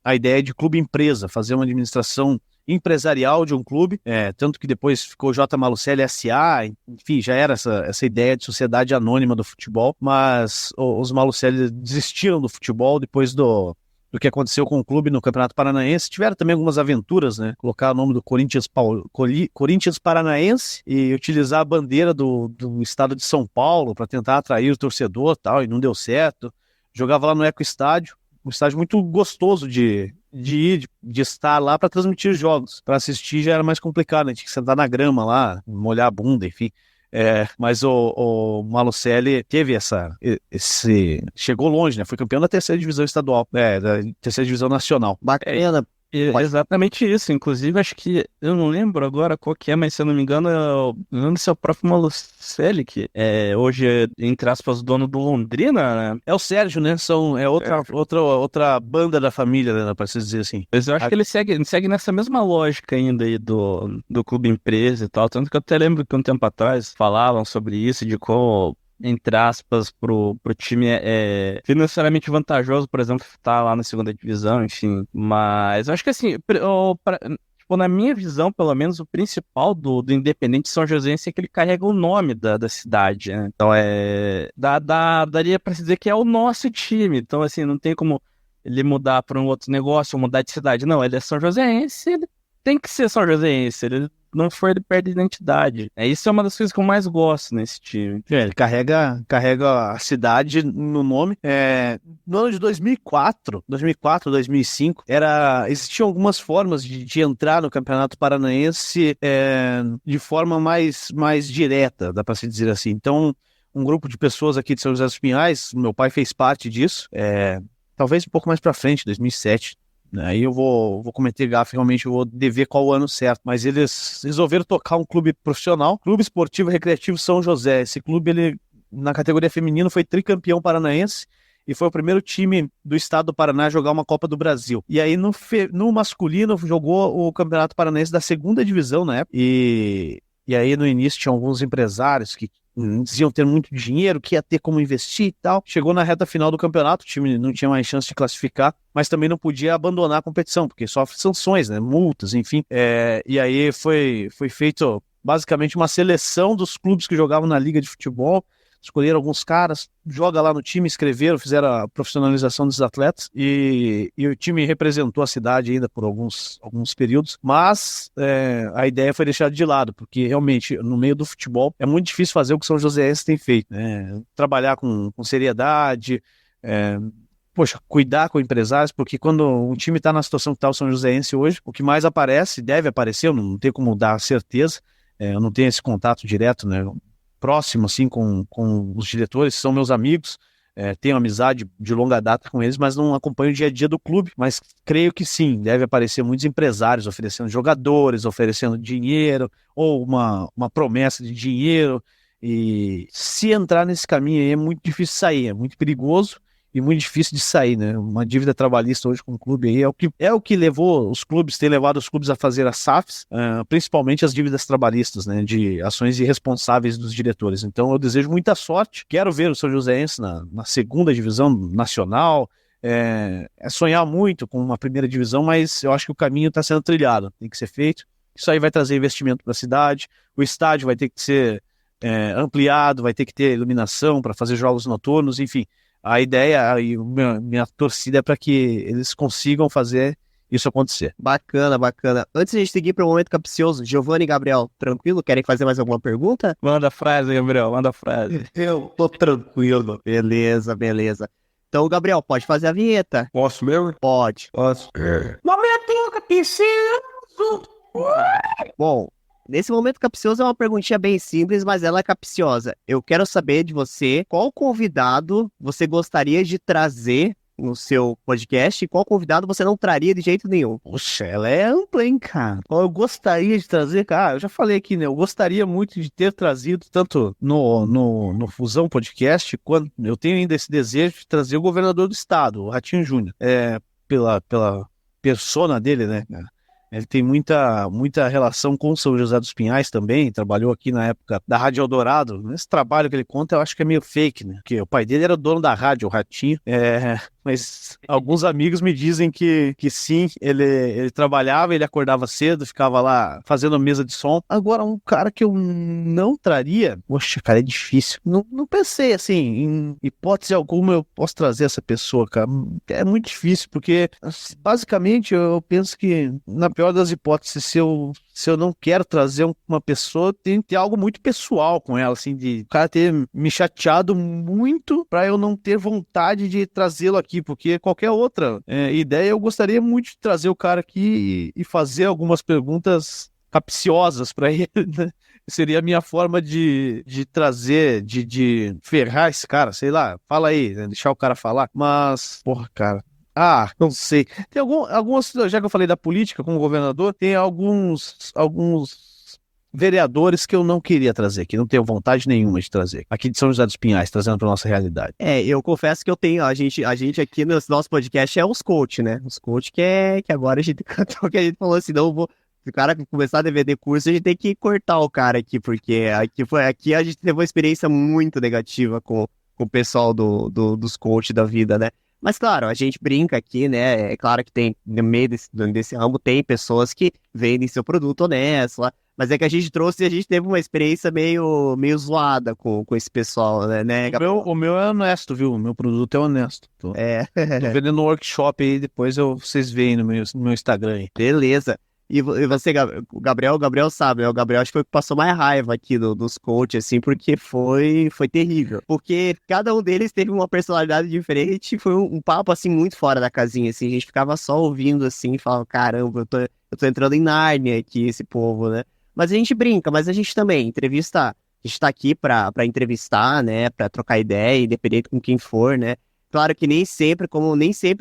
a ideia de clube empresa, fazer uma administração empresarial de um clube, tanto que depois ficou J. Malucelli S.A., enfim, já era essa ideia de sociedade anônima do futebol, mas os Malucelli desistiram do futebol depois do que aconteceu com o clube no Campeonato Paranaense. Tiveram também algumas aventuras, né? Colocar o nome do Corinthians Paranaense e utilizar a bandeira do estado de São Paulo para tentar atrair o torcedor e tal, e não deu certo. Jogava lá no Eco Estádio, um estádio muito gostoso de estar lá para transmitir jogos. Para assistir já era mais complicado, né? Tinha que sentar na grama lá, molhar a bunda, enfim. Mas o Malucelli teve chegou longe, né? Foi campeão da terceira divisão estadual, da terceira divisão nacional. Bacana. Exatamente isso. Inclusive, acho que eu não lembro agora qual que é, mas se eu não me engano, é o próprio Malucelli, que hoje é, entre aspas, dono do Londrina, né? É o Sérgio, né? Outra banda da família, né? Pra se dizer assim. Mas eu acho que ele segue nessa mesma lógica ainda aí do clube empresa e tal. Tanto que eu até lembro que um tempo atrás falavam sobre isso, de como, entre aspas, pro time financeiramente vantajoso, por exemplo, estar lá na segunda divisão, enfim. Mas eu acho que assim, tipo, na minha visão, pelo menos, o principal do Independente São Joséense é que ele carrega o nome da cidade, né? Então daria pra se dizer que é o nosso time. Então, assim, não tem como ele mudar para um outro negócio ou mudar de cidade. Não, ele é São Joséense, ele tem que ser São Joséense. Ele não for, ele perde a identidade. Isso é uma das coisas que eu mais gosto nesse time. Ele carrega a cidade no nome. No ano de 2004, 2005, existiam algumas formas de entrar no Campeonato Paranaense de forma mais direta, dá para se dizer assim. Então, um grupo de pessoas aqui de São José dos Pinhais, meu pai fez parte disso, talvez um pouco mais para frente, 2007. Aí eu vou cometer gafe, realmente eu vou dever qual o ano certo, mas eles resolveram tocar um clube profissional, Clube Esportivo e Recreativo São José. Esse clube, ele, na categoria feminina, foi tricampeão paranaense e foi o primeiro time do estado do Paraná a jogar uma Copa do Brasil. E aí no masculino jogou o Campeonato Paranaense da segunda divisão na época, e aí no início tinha alguns empresários que diziam ter muito dinheiro, que ia ter como investir e tal. Chegou na reta final do campeonato, o time não tinha mais chance de classificar, mas também não podia abandonar a competição, porque sofre sanções, né, multas, enfim. E aí foi feito basicamente uma seleção dos clubes que jogavam na liga de futebol, escolheram alguns caras, joga lá no time, escreveram, fizeram a profissionalização dos atletas e o time representou a cidade ainda por alguns períodos, mas a ideia foi deixada de lado, porque realmente no meio do futebol é muito difícil fazer o que o São Joséense tem feito, né? Trabalhar com seriedade, poxa, cuidar com empresários, porque quando um time está na situação que está o São Joséense hoje, o que mais aparece, deve aparecer, eu não tenho como dar certeza, eu não tenho esse contato direto, né, próximo, assim, com os diretores, são meus amigos, tenho amizade de longa data com eles, mas não acompanho o dia a dia do clube, mas creio que sim, deve aparecer muitos empresários oferecendo jogadores, oferecendo dinheiro, ou uma promessa de dinheiro, e se entrar nesse caminho aí é muito difícil sair, é muito perigoso, e muito difícil de sair, né? Uma dívida trabalhista hoje com o clube aí é o que levou os clubes, tem levado os clubes a fazer as SAFs, principalmente as dívidas trabalhistas, né? De ações irresponsáveis dos diretores. Então eu desejo muita sorte, quero ver o São Joséense na segunda divisão nacional, sonhar muito com uma primeira divisão, mas eu acho que o caminho está sendo trilhado, tem que ser feito. Isso aí vai trazer investimento para a cidade, o estádio vai ter que ser ampliado, vai ter que ter iluminação para fazer jogos noturnos, enfim. A ideia e minha torcida é para que eles consigam fazer isso acontecer. Bacana, bacana. Antes de a gente seguir para o momento capcioso, Giovanni e Gabriel, tranquilo? Querem fazer mais alguma pergunta? Manda a frase, Gabriel, manda a frase. Eu tô tranquilo. Beleza, beleza. Então, Gabriel, pode fazer a vinheta? Posso mesmo? Pode. Posso. Momento capcioso. Bom, nesse momento capcioso é uma perguntinha bem simples, mas ela é capciosa. Eu quero saber de você qual convidado você gostaria de trazer no seu podcast e qual convidado você não traria de jeito nenhum. Poxa, ela é ampla, hein, cara? Eu gostaria de trazer, cara, eu já falei aqui, né? Eu gostaria muito de ter trazido, tanto no Fusão Podcast, quanto eu tenho ainda esse desejo de trazer o governador do estado, o Ratinho Júnior. Pela persona dele, né, cara? Ele tem muita relação com São José dos Pinhais também, trabalhou aqui na época da Rádio Eldorado. Esse trabalho que ele conta eu acho que é meio fake, né? Porque o pai dele era o dono da rádio, o Ratinho. Mas alguns amigos me dizem que sim, ele trabalhava, ele acordava cedo, ficava lá fazendo mesa de som. Agora, um cara que eu não traria, poxa, cara, é difícil. Não pensei, assim, em hipótese alguma eu posso trazer essa pessoa, cara. É muito difícil, porque basicamente eu penso que, na pior das hipóteses, se eu não quero trazer uma pessoa, tem que ter algo muito pessoal com ela, assim, de o cara ter me chateado muito pra eu não ter vontade de trazê-lo aqui, porque qualquer outra ideia eu gostaria muito de trazer o cara aqui e fazer algumas perguntas capciosas pra ele, né? Seria a minha forma de trazer, de ferrar esse cara, sei lá, fala aí, né? Deixar o cara falar, mas, porra, cara, não sei. Tem alguns, já que eu falei da política com o governador, tem alguns vereadores que eu não queria trazer, que não tenho vontade nenhuma de trazer. Aqui de São José dos Pinhais, trazendo para nossa realidade. Eu confesso que eu tenho, a gente aqui no nosso podcast é os coach, né? Os coach que agora a gente cantou, que a gente falou assim, não vou... Se o cara começar a DVD curso, a gente tem que cortar o cara aqui, porque aqui a gente teve uma experiência muito negativa com o pessoal dos coach da vida, né? Mas, claro, a gente brinca aqui, né? É claro que tem, no meio desse ramo, tem pessoas que vendem seu produto honesto lá, mas é que a gente trouxe e a gente teve uma experiência meio zoada com esse pessoal, né? O meu é honesto, viu? O meu produto é honesto. Tô vendendo no workshop aí, depois vocês veem no meu Instagram aí. Beleza. E você, o Gabriel sabe, né? O Gabriel acho que foi o que passou mais raiva aqui dos coaches, assim, porque foi terrível. Porque cada um deles teve uma personalidade diferente, foi um papo, assim, muito fora da casinha, assim. A gente ficava só ouvindo, assim, e falava, caramba, eu tô entrando em Nárnia aqui, esse povo, né? Mas a gente brinca, mas a gente também entrevista, a gente tá aqui pra entrevistar, né? Pra trocar ideia, independente com quem for, né? Claro que nem sempre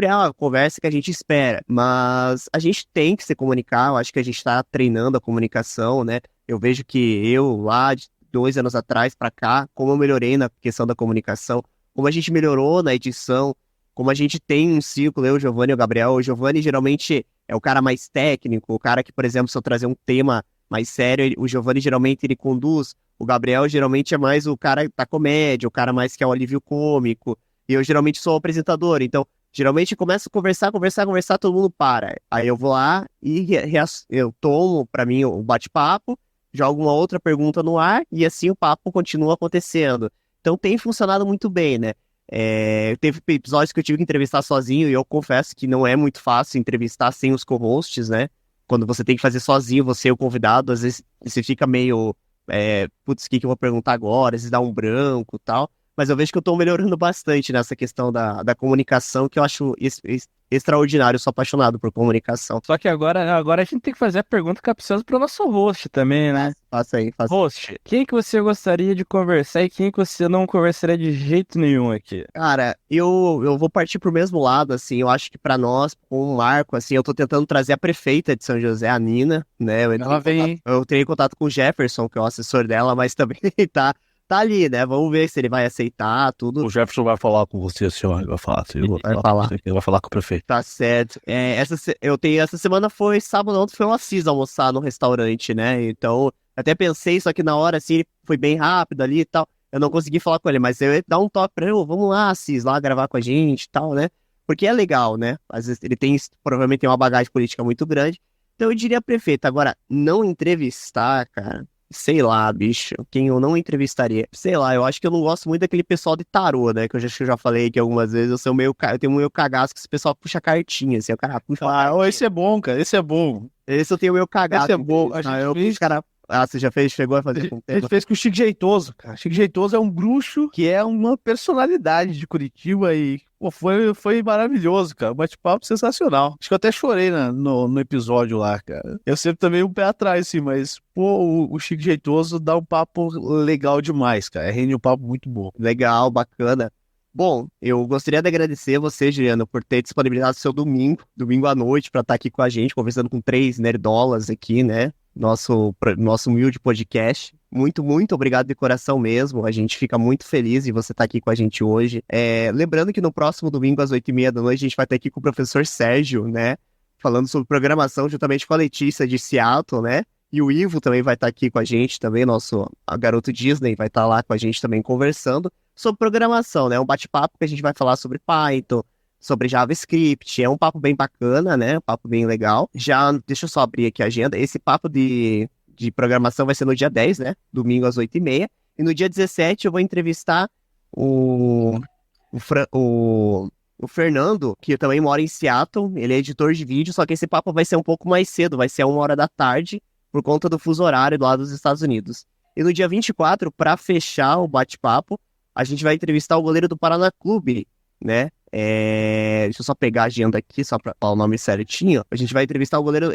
é a conversa que a gente espera, mas a gente tem que se comunicar, eu acho que a gente está treinando a comunicação, né? Eu vejo que eu, lá de 2 anos atrás para cá, como eu melhorei na questão da comunicação, como a gente melhorou na edição, como a gente tem um ciclo, eu, o Giovanni e o Gabriel. O Giovanni geralmente é o cara mais técnico, o cara que, por exemplo, se eu trazer um tema mais sério, o Giovanni geralmente ele conduz, o Gabriel geralmente é mais o cara da comédia, o cara mais que é o alívio cômico. E eu geralmente sou o apresentador, então geralmente começo a conversar, todo mundo para. Aí eu vou lá e eu tomo para mim o bate-papo, jogo uma outra pergunta no ar e assim o papo continua acontecendo. Então tem funcionado muito bem, né? Teve episódios que eu tive que entrevistar sozinho e eu confesso que não é muito fácil entrevistar sem os co-hosts, né? Quando você tem que fazer sozinho, você é o convidado, às vezes você fica meio, putz, o que eu vou perguntar agora? Às vezes dá um branco e tal. Mas eu vejo que eu tô melhorando bastante nessa questão da comunicação, que eu acho extraordinário, eu sou apaixonado por comunicação. Só que agora a gente tem que fazer a pergunta capciosa pro nosso host também, né? Faça aí, faça. Host, quem que você gostaria de conversar e quem que você não conversaria de jeito nenhum aqui? Cara, eu vou partir pro mesmo lado, assim, eu acho que pra nós, com o Marco, assim, eu tô tentando trazer a prefeita de São José, a Nina, né? Eu tenho contato com o Jefferson, que é o assessor dela, mas também tá ali, né? Vamos ver se ele vai aceitar tudo. O Jefferson vai falar com você, senhor. Ele vai falar. Ele vai falar com o prefeito. Tá certo. Essa semana foi sábado, ontem foi um Assis almoçar no restaurante, né? Então, até pensei, só que na hora, assim, ele foi bem rápido ali e tal. Eu não consegui falar com ele, mas eu ia dar um toque pra ele, vamos lá, Assis, lá gravar com a gente e tal, né? Porque é legal, né? Às vezes ele provavelmente tem uma bagagem política muito grande. Então eu diria prefeito. Agora, não entrevistar, cara, sei lá, bicho, quem eu não entrevistaria? Sei lá, eu acho que eu não gosto muito daquele pessoal de tarô, né? Que eu já falei aqui algumas vezes, eu tenho meio cagaço que esse pessoal puxa cartinha, assim, o cara puxa esse é bom, cara, esse é bom. Esse eu tenho meio cagaço. Esse é bom. Você já fez? Chegou a fazer com o A gente fez com o Chico Jeitoso, cara. Chico Jeitoso é um bruxo que é uma personalidade de Curitiba e pô, foi maravilhoso, cara. Um bate-papo sensacional. Acho que eu até chorei no episódio lá, cara. Eu sempre também um pé atrás, assim, mas pô, o Chico Jeitoso dá um papo legal demais, cara. Rende um papo muito bom. Legal, bacana. Bom, eu gostaria de agradecer você, Juliano, por ter disponibilizado o seu domingo à noite, para estar aqui com a gente, conversando com 3 nerdolas aqui, né? Nosso humilde podcast. Muito, muito obrigado de coração mesmo. A gente fica muito feliz em você estar aqui com a gente hoje. Lembrando que no próximo domingo, às 8h30 da noite, a gente vai estar aqui com o professor Sérgio, né? Falando sobre programação, juntamente com a Letícia de Seattle, né? E o Ivo também vai estar aqui com a gente também, a garoto Disney vai estar lá com a gente também conversando sobre programação, né? Um bate-papo que a gente vai falar sobre Python, sobre JavaScript. É um papo bem bacana, né? Um papo bem legal. Deixa eu só abrir aqui a agenda. Esse papo de programação vai ser no dia 10, né? Domingo às 8h30. E no dia 17 eu vou entrevistar o Fernando, que também mora em Seattle. Ele é editor de vídeo, só que esse papo vai ser um pouco mais cedo, vai ser 1h da tarde, por conta do fuso horário lá dos Estados Unidos. E no dia 24, para fechar o bate-papo, a gente vai entrevistar o goleiro do Paraná Clube, né? Deixa eu só pegar a agenda aqui, só para falar o nome certinho. A gente vai entrevistar o goleiro,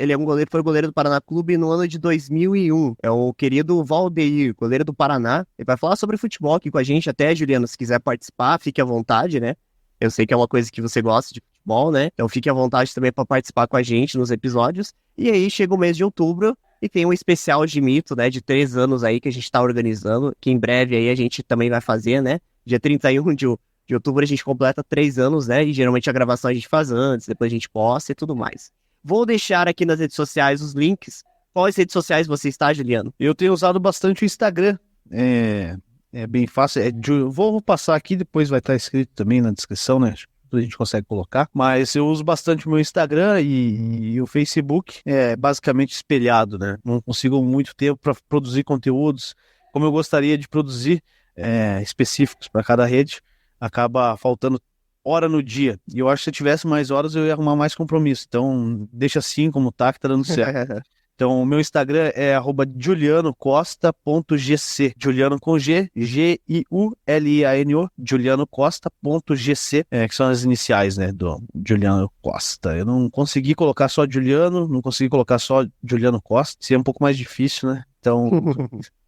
foi goleiro do Paraná Clube no ano de 2001. É o querido Valdeir, goleiro do Paraná. Ele vai falar sobre futebol aqui com a gente, até, Juliano, se quiser participar, fique à vontade, né? Eu sei que é uma coisa que você gosta de futebol, né? Então fique à vontade também para participar com a gente nos episódios. E aí chega o mês de outubro e tem um especial de mito, né? De 3 anos aí que a gente tá organizando, que em breve aí a gente também vai fazer, né? Dia 31 de outubro a gente completa 3 anos, né? E geralmente a gravação a gente faz antes, depois a gente posta e tudo mais. Vou deixar aqui nas redes sociais os links. Quais redes sociais você está, Juliano? Eu tenho usado bastante o Instagram. É bem fácil. Vou passar aqui, depois vai estar escrito também na descrição, né? A gente consegue colocar. Mas eu uso bastante o meu Instagram e o Facebook é basicamente espelhado, né? Não consigo muito tempo para produzir conteúdos como eu gostaria de produzir, específicos para cada rede. Acaba faltando hora no dia. E eu acho que se eu tivesse mais horas, eu ia arrumar mais compromisso. Então, deixa assim como tá, que tá dando certo. Então, o meu Instagram é @julianocosta.gc. Juliano com G, G-I-U-L-I-A-N-O, julianocosta.gc, que são as iniciais, né, do Juliano Costa. Eu não consegui colocar só Juliano, não consegui colocar só Juliano Costa, seria um pouco mais difícil, né? Então,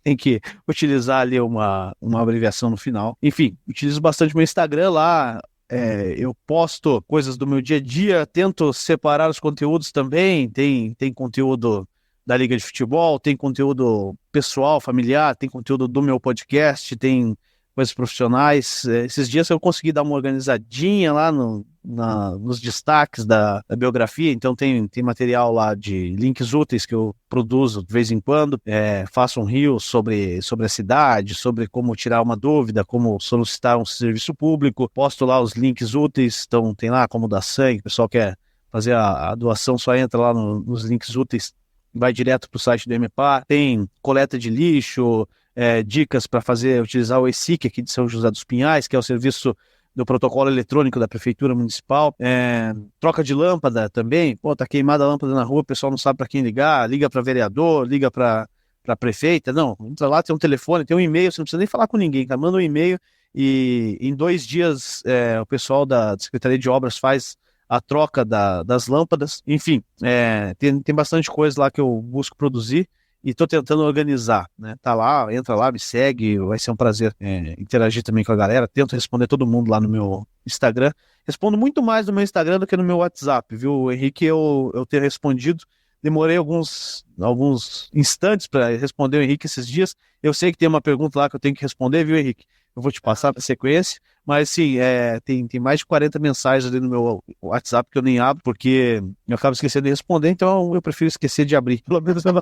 tem que utilizar ali uma abreviação no final. Enfim, utilizo bastante meu Instagram lá. Eu posto coisas do meu dia a dia, tento separar os conteúdos também. Tem conteúdo da Liga de Futebol, tem conteúdo pessoal, familiar, tem conteúdo do meu podcast, tem coisas profissionais. Esses dias eu consegui dar uma organizadinha lá nos destaques da biografia, então tem material lá de links úteis que eu produzo de vez em quando, faço um reel sobre a cidade, sobre como tirar uma dúvida, como solicitar um serviço público, posto lá os links úteis, então tem lá como dar sangue, o pessoal quer fazer a doação, só entra lá nos links úteis, vai direto para o site do MPA, tem coleta de lixo, dicas para utilizar o ESIC aqui de São José dos Pinhais, que é o serviço do protocolo eletrônico da Prefeitura Municipal, troca de lâmpada também, tá queimada a lâmpada na rua, o pessoal não sabe para quem ligar, liga para vereador, liga para prefeita, não, entra lá, tem um telefone, tem um e-mail, você não precisa nem falar com ninguém, cara, manda um e-mail e em 2 dias o pessoal da Secretaria de Obras faz a troca das lâmpadas. Enfim, tem bastante coisa lá que eu busco produzir e estou tentando organizar, né? Tá lá, entra lá, me segue, vai ser um prazer interagir também com a galera. Tento responder todo mundo lá no meu Instagram. Respondo muito mais no meu Instagram do que no meu WhatsApp, viu, Henrique? Eu ter respondido. Demorei alguns instantes para responder o Henrique esses dias. Eu sei que tem uma pergunta lá que eu tenho que responder, viu, Henrique? Eu vou te passar para sequência. Mas sim, tem mais de 40 mensagens ali no meu WhatsApp que eu nem abro, porque eu acabo esquecendo de responder, então eu prefiro esquecer de abrir. Pelo menos eu não...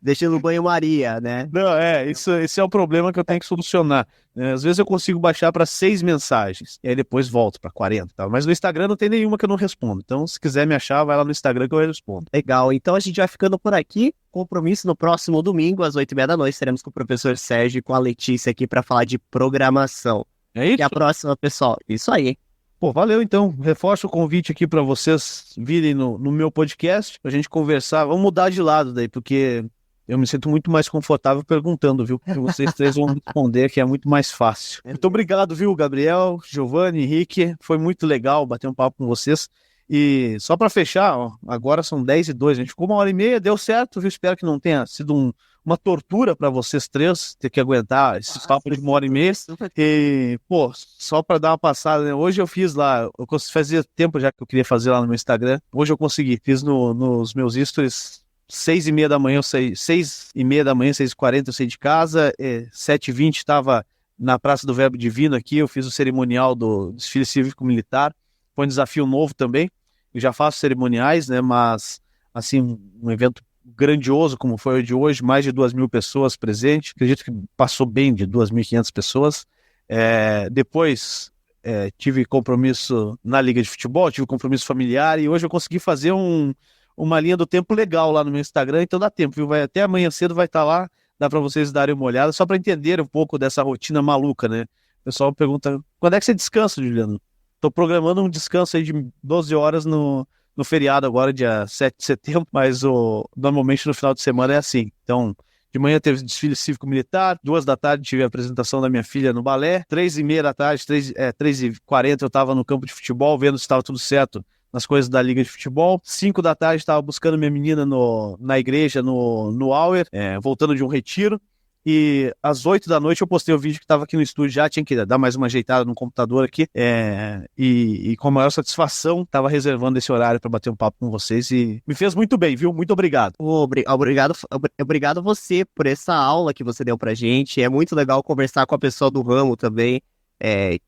Deixa no banho-maria, né? Não, esse é o problema que eu tenho que solucionar. Às vezes eu consigo baixar para 6 mensagens, e aí depois volto para 40. Tá? Mas no Instagram não tem nenhuma que eu não respondo. Então, se quiser me achar, vai lá no Instagram que eu respondo. Legal, então a gente vai ficando por aqui. Compromisso no próximo domingo, às 8h30 da noite, estaremos com o professor Sérgio e com a Letícia aqui para falar de programação. É isso? E a próxima, pessoal. Isso aí. Pô, valeu então. Reforço o convite aqui para vocês virem no meu podcast, pra gente conversar. Vamos mudar de lado daí, porque eu me sinto muito mais confortável perguntando, viu? Porque vocês três vão responder, que é muito mais fácil. Muito obrigado, viu, Gabriel, Giovanni, Henrique. Foi muito legal bater um papo com vocês. E só para fechar, ó, agora são 10h02, a gente ficou 1h30, deu certo, viu? Espero que não tenha sido uma tortura para vocês três ter que aguentar esse papo de 1h30. E, pô, só para dar uma passada, né? Hoje eu fiz lá, fazia tempo já que eu queria fazer lá no meu Instagram, hoje eu consegui, fiz nos meus stories 6h30 da manhã, 6h30 da manhã, 6h40 eu saí de casa, 7h20 estava na Praça do Verbo Divino aqui, eu fiz o cerimonial do desfile cívico-militar. Foi um desafio novo também. Eu já faço cerimoniais, né? Mas, assim, um evento grandioso como foi o de hoje, mais de 2.000 pessoas presentes. Acredito que passou bem de 2.500 pessoas. Depois tive compromisso na Liga de Futebol, tive compromisso familiar e hoje eu consegui fazer uma linha do tempo legal lá no meu Instagram, então dá tempo, viu? Até amanhã cedo vai estar lá, dá para vocês darem uma olhada, só para entender um pouco dessa rotina maluca, né? O pessoal pergunta, quando é que você descansa, Juliano? Tô programando um descanso aí de 12 horas no feriado agora, dia 7 de setembro, mas normalmente no final de semana é assim. Então, de manhã teve desfile cívico-militar, 2 da tarde tive a apresentação da minha filha no balé, 3h30 da tarde, 3h40 eu estava no campo de futebol, vendo se estava tudo certo nas coisas da Liga de Futebol. 5 da tarde estava buscando minha menina na igreja, no Auer, voltando de um retiro. E às 8 da noite eu postei o vídeo que estava aqui no estúdio já, tinha que dar mais uma ajeitada no computador aqui, e com a maior satisfação estava reservando esse horário para bater um papo com vocês e me fez muito bem, viu? Muito obrigado. Obrigado você por essa aula que você deu pra gente, é muito legal conversar com a pessoa do ramo também,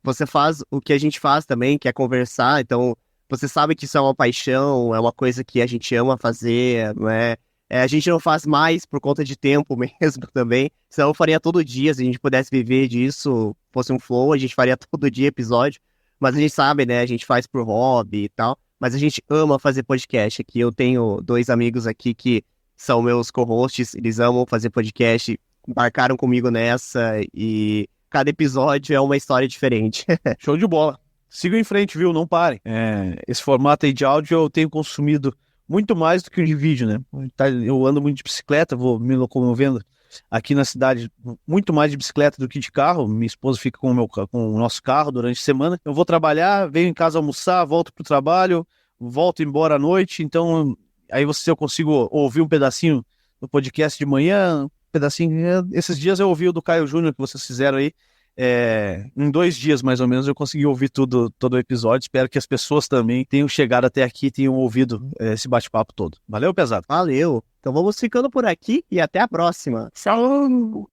você faz o que a gente faz também, que é conversar, então você sabe que isso é uma paixão, é uma coisa que a gente ama fazer, não é? A gente não faz mais por conta de tempo mesmo também. Senão eu faria todo dia, se a gente pudesse viver disso, fosse um flow, a gente faria todo dia episódio. Mas a gente sabe, né? A gente faz por hobby e tal. Mas a gente ama fazer podcast aqui. Eu tenho 2 amigos aqui que são meus co-hosts. Eles amam fazer podcast. Embarcaram comigo nessa. E cada episódio é uma história diferente. Show de bola. Sigam em frente, viu? Não parem. Esse formato aí de áudio eu tenho consumido muito mais do que o de vídeo, né? Eu ando muito de bicicleta, vou me locomovendo aqui na cidade, muito mais de bicicleta do que de carro. Minha esposa fica com o nosso carro durante a semana. Eu vou trabalhar, venho em casa almoçar, volto pro trabalho, volto embora à noite. Então, aí eu consigo ouvir um pedacinho do podcast de manhã, um pedacinho. Esses dias eu ouvi o do Caio Júnior que vocês fizeram aí. Em 2 dias, mais ou menos, eu consegui ouvir todo o episódio. Espero que as pessoas também tenham chegado até aqui e tenham ouvido esse bate-papo todo. Valeu, pesado? Valeu! Então vamos ficando por aqui e até a próxima. Tchau!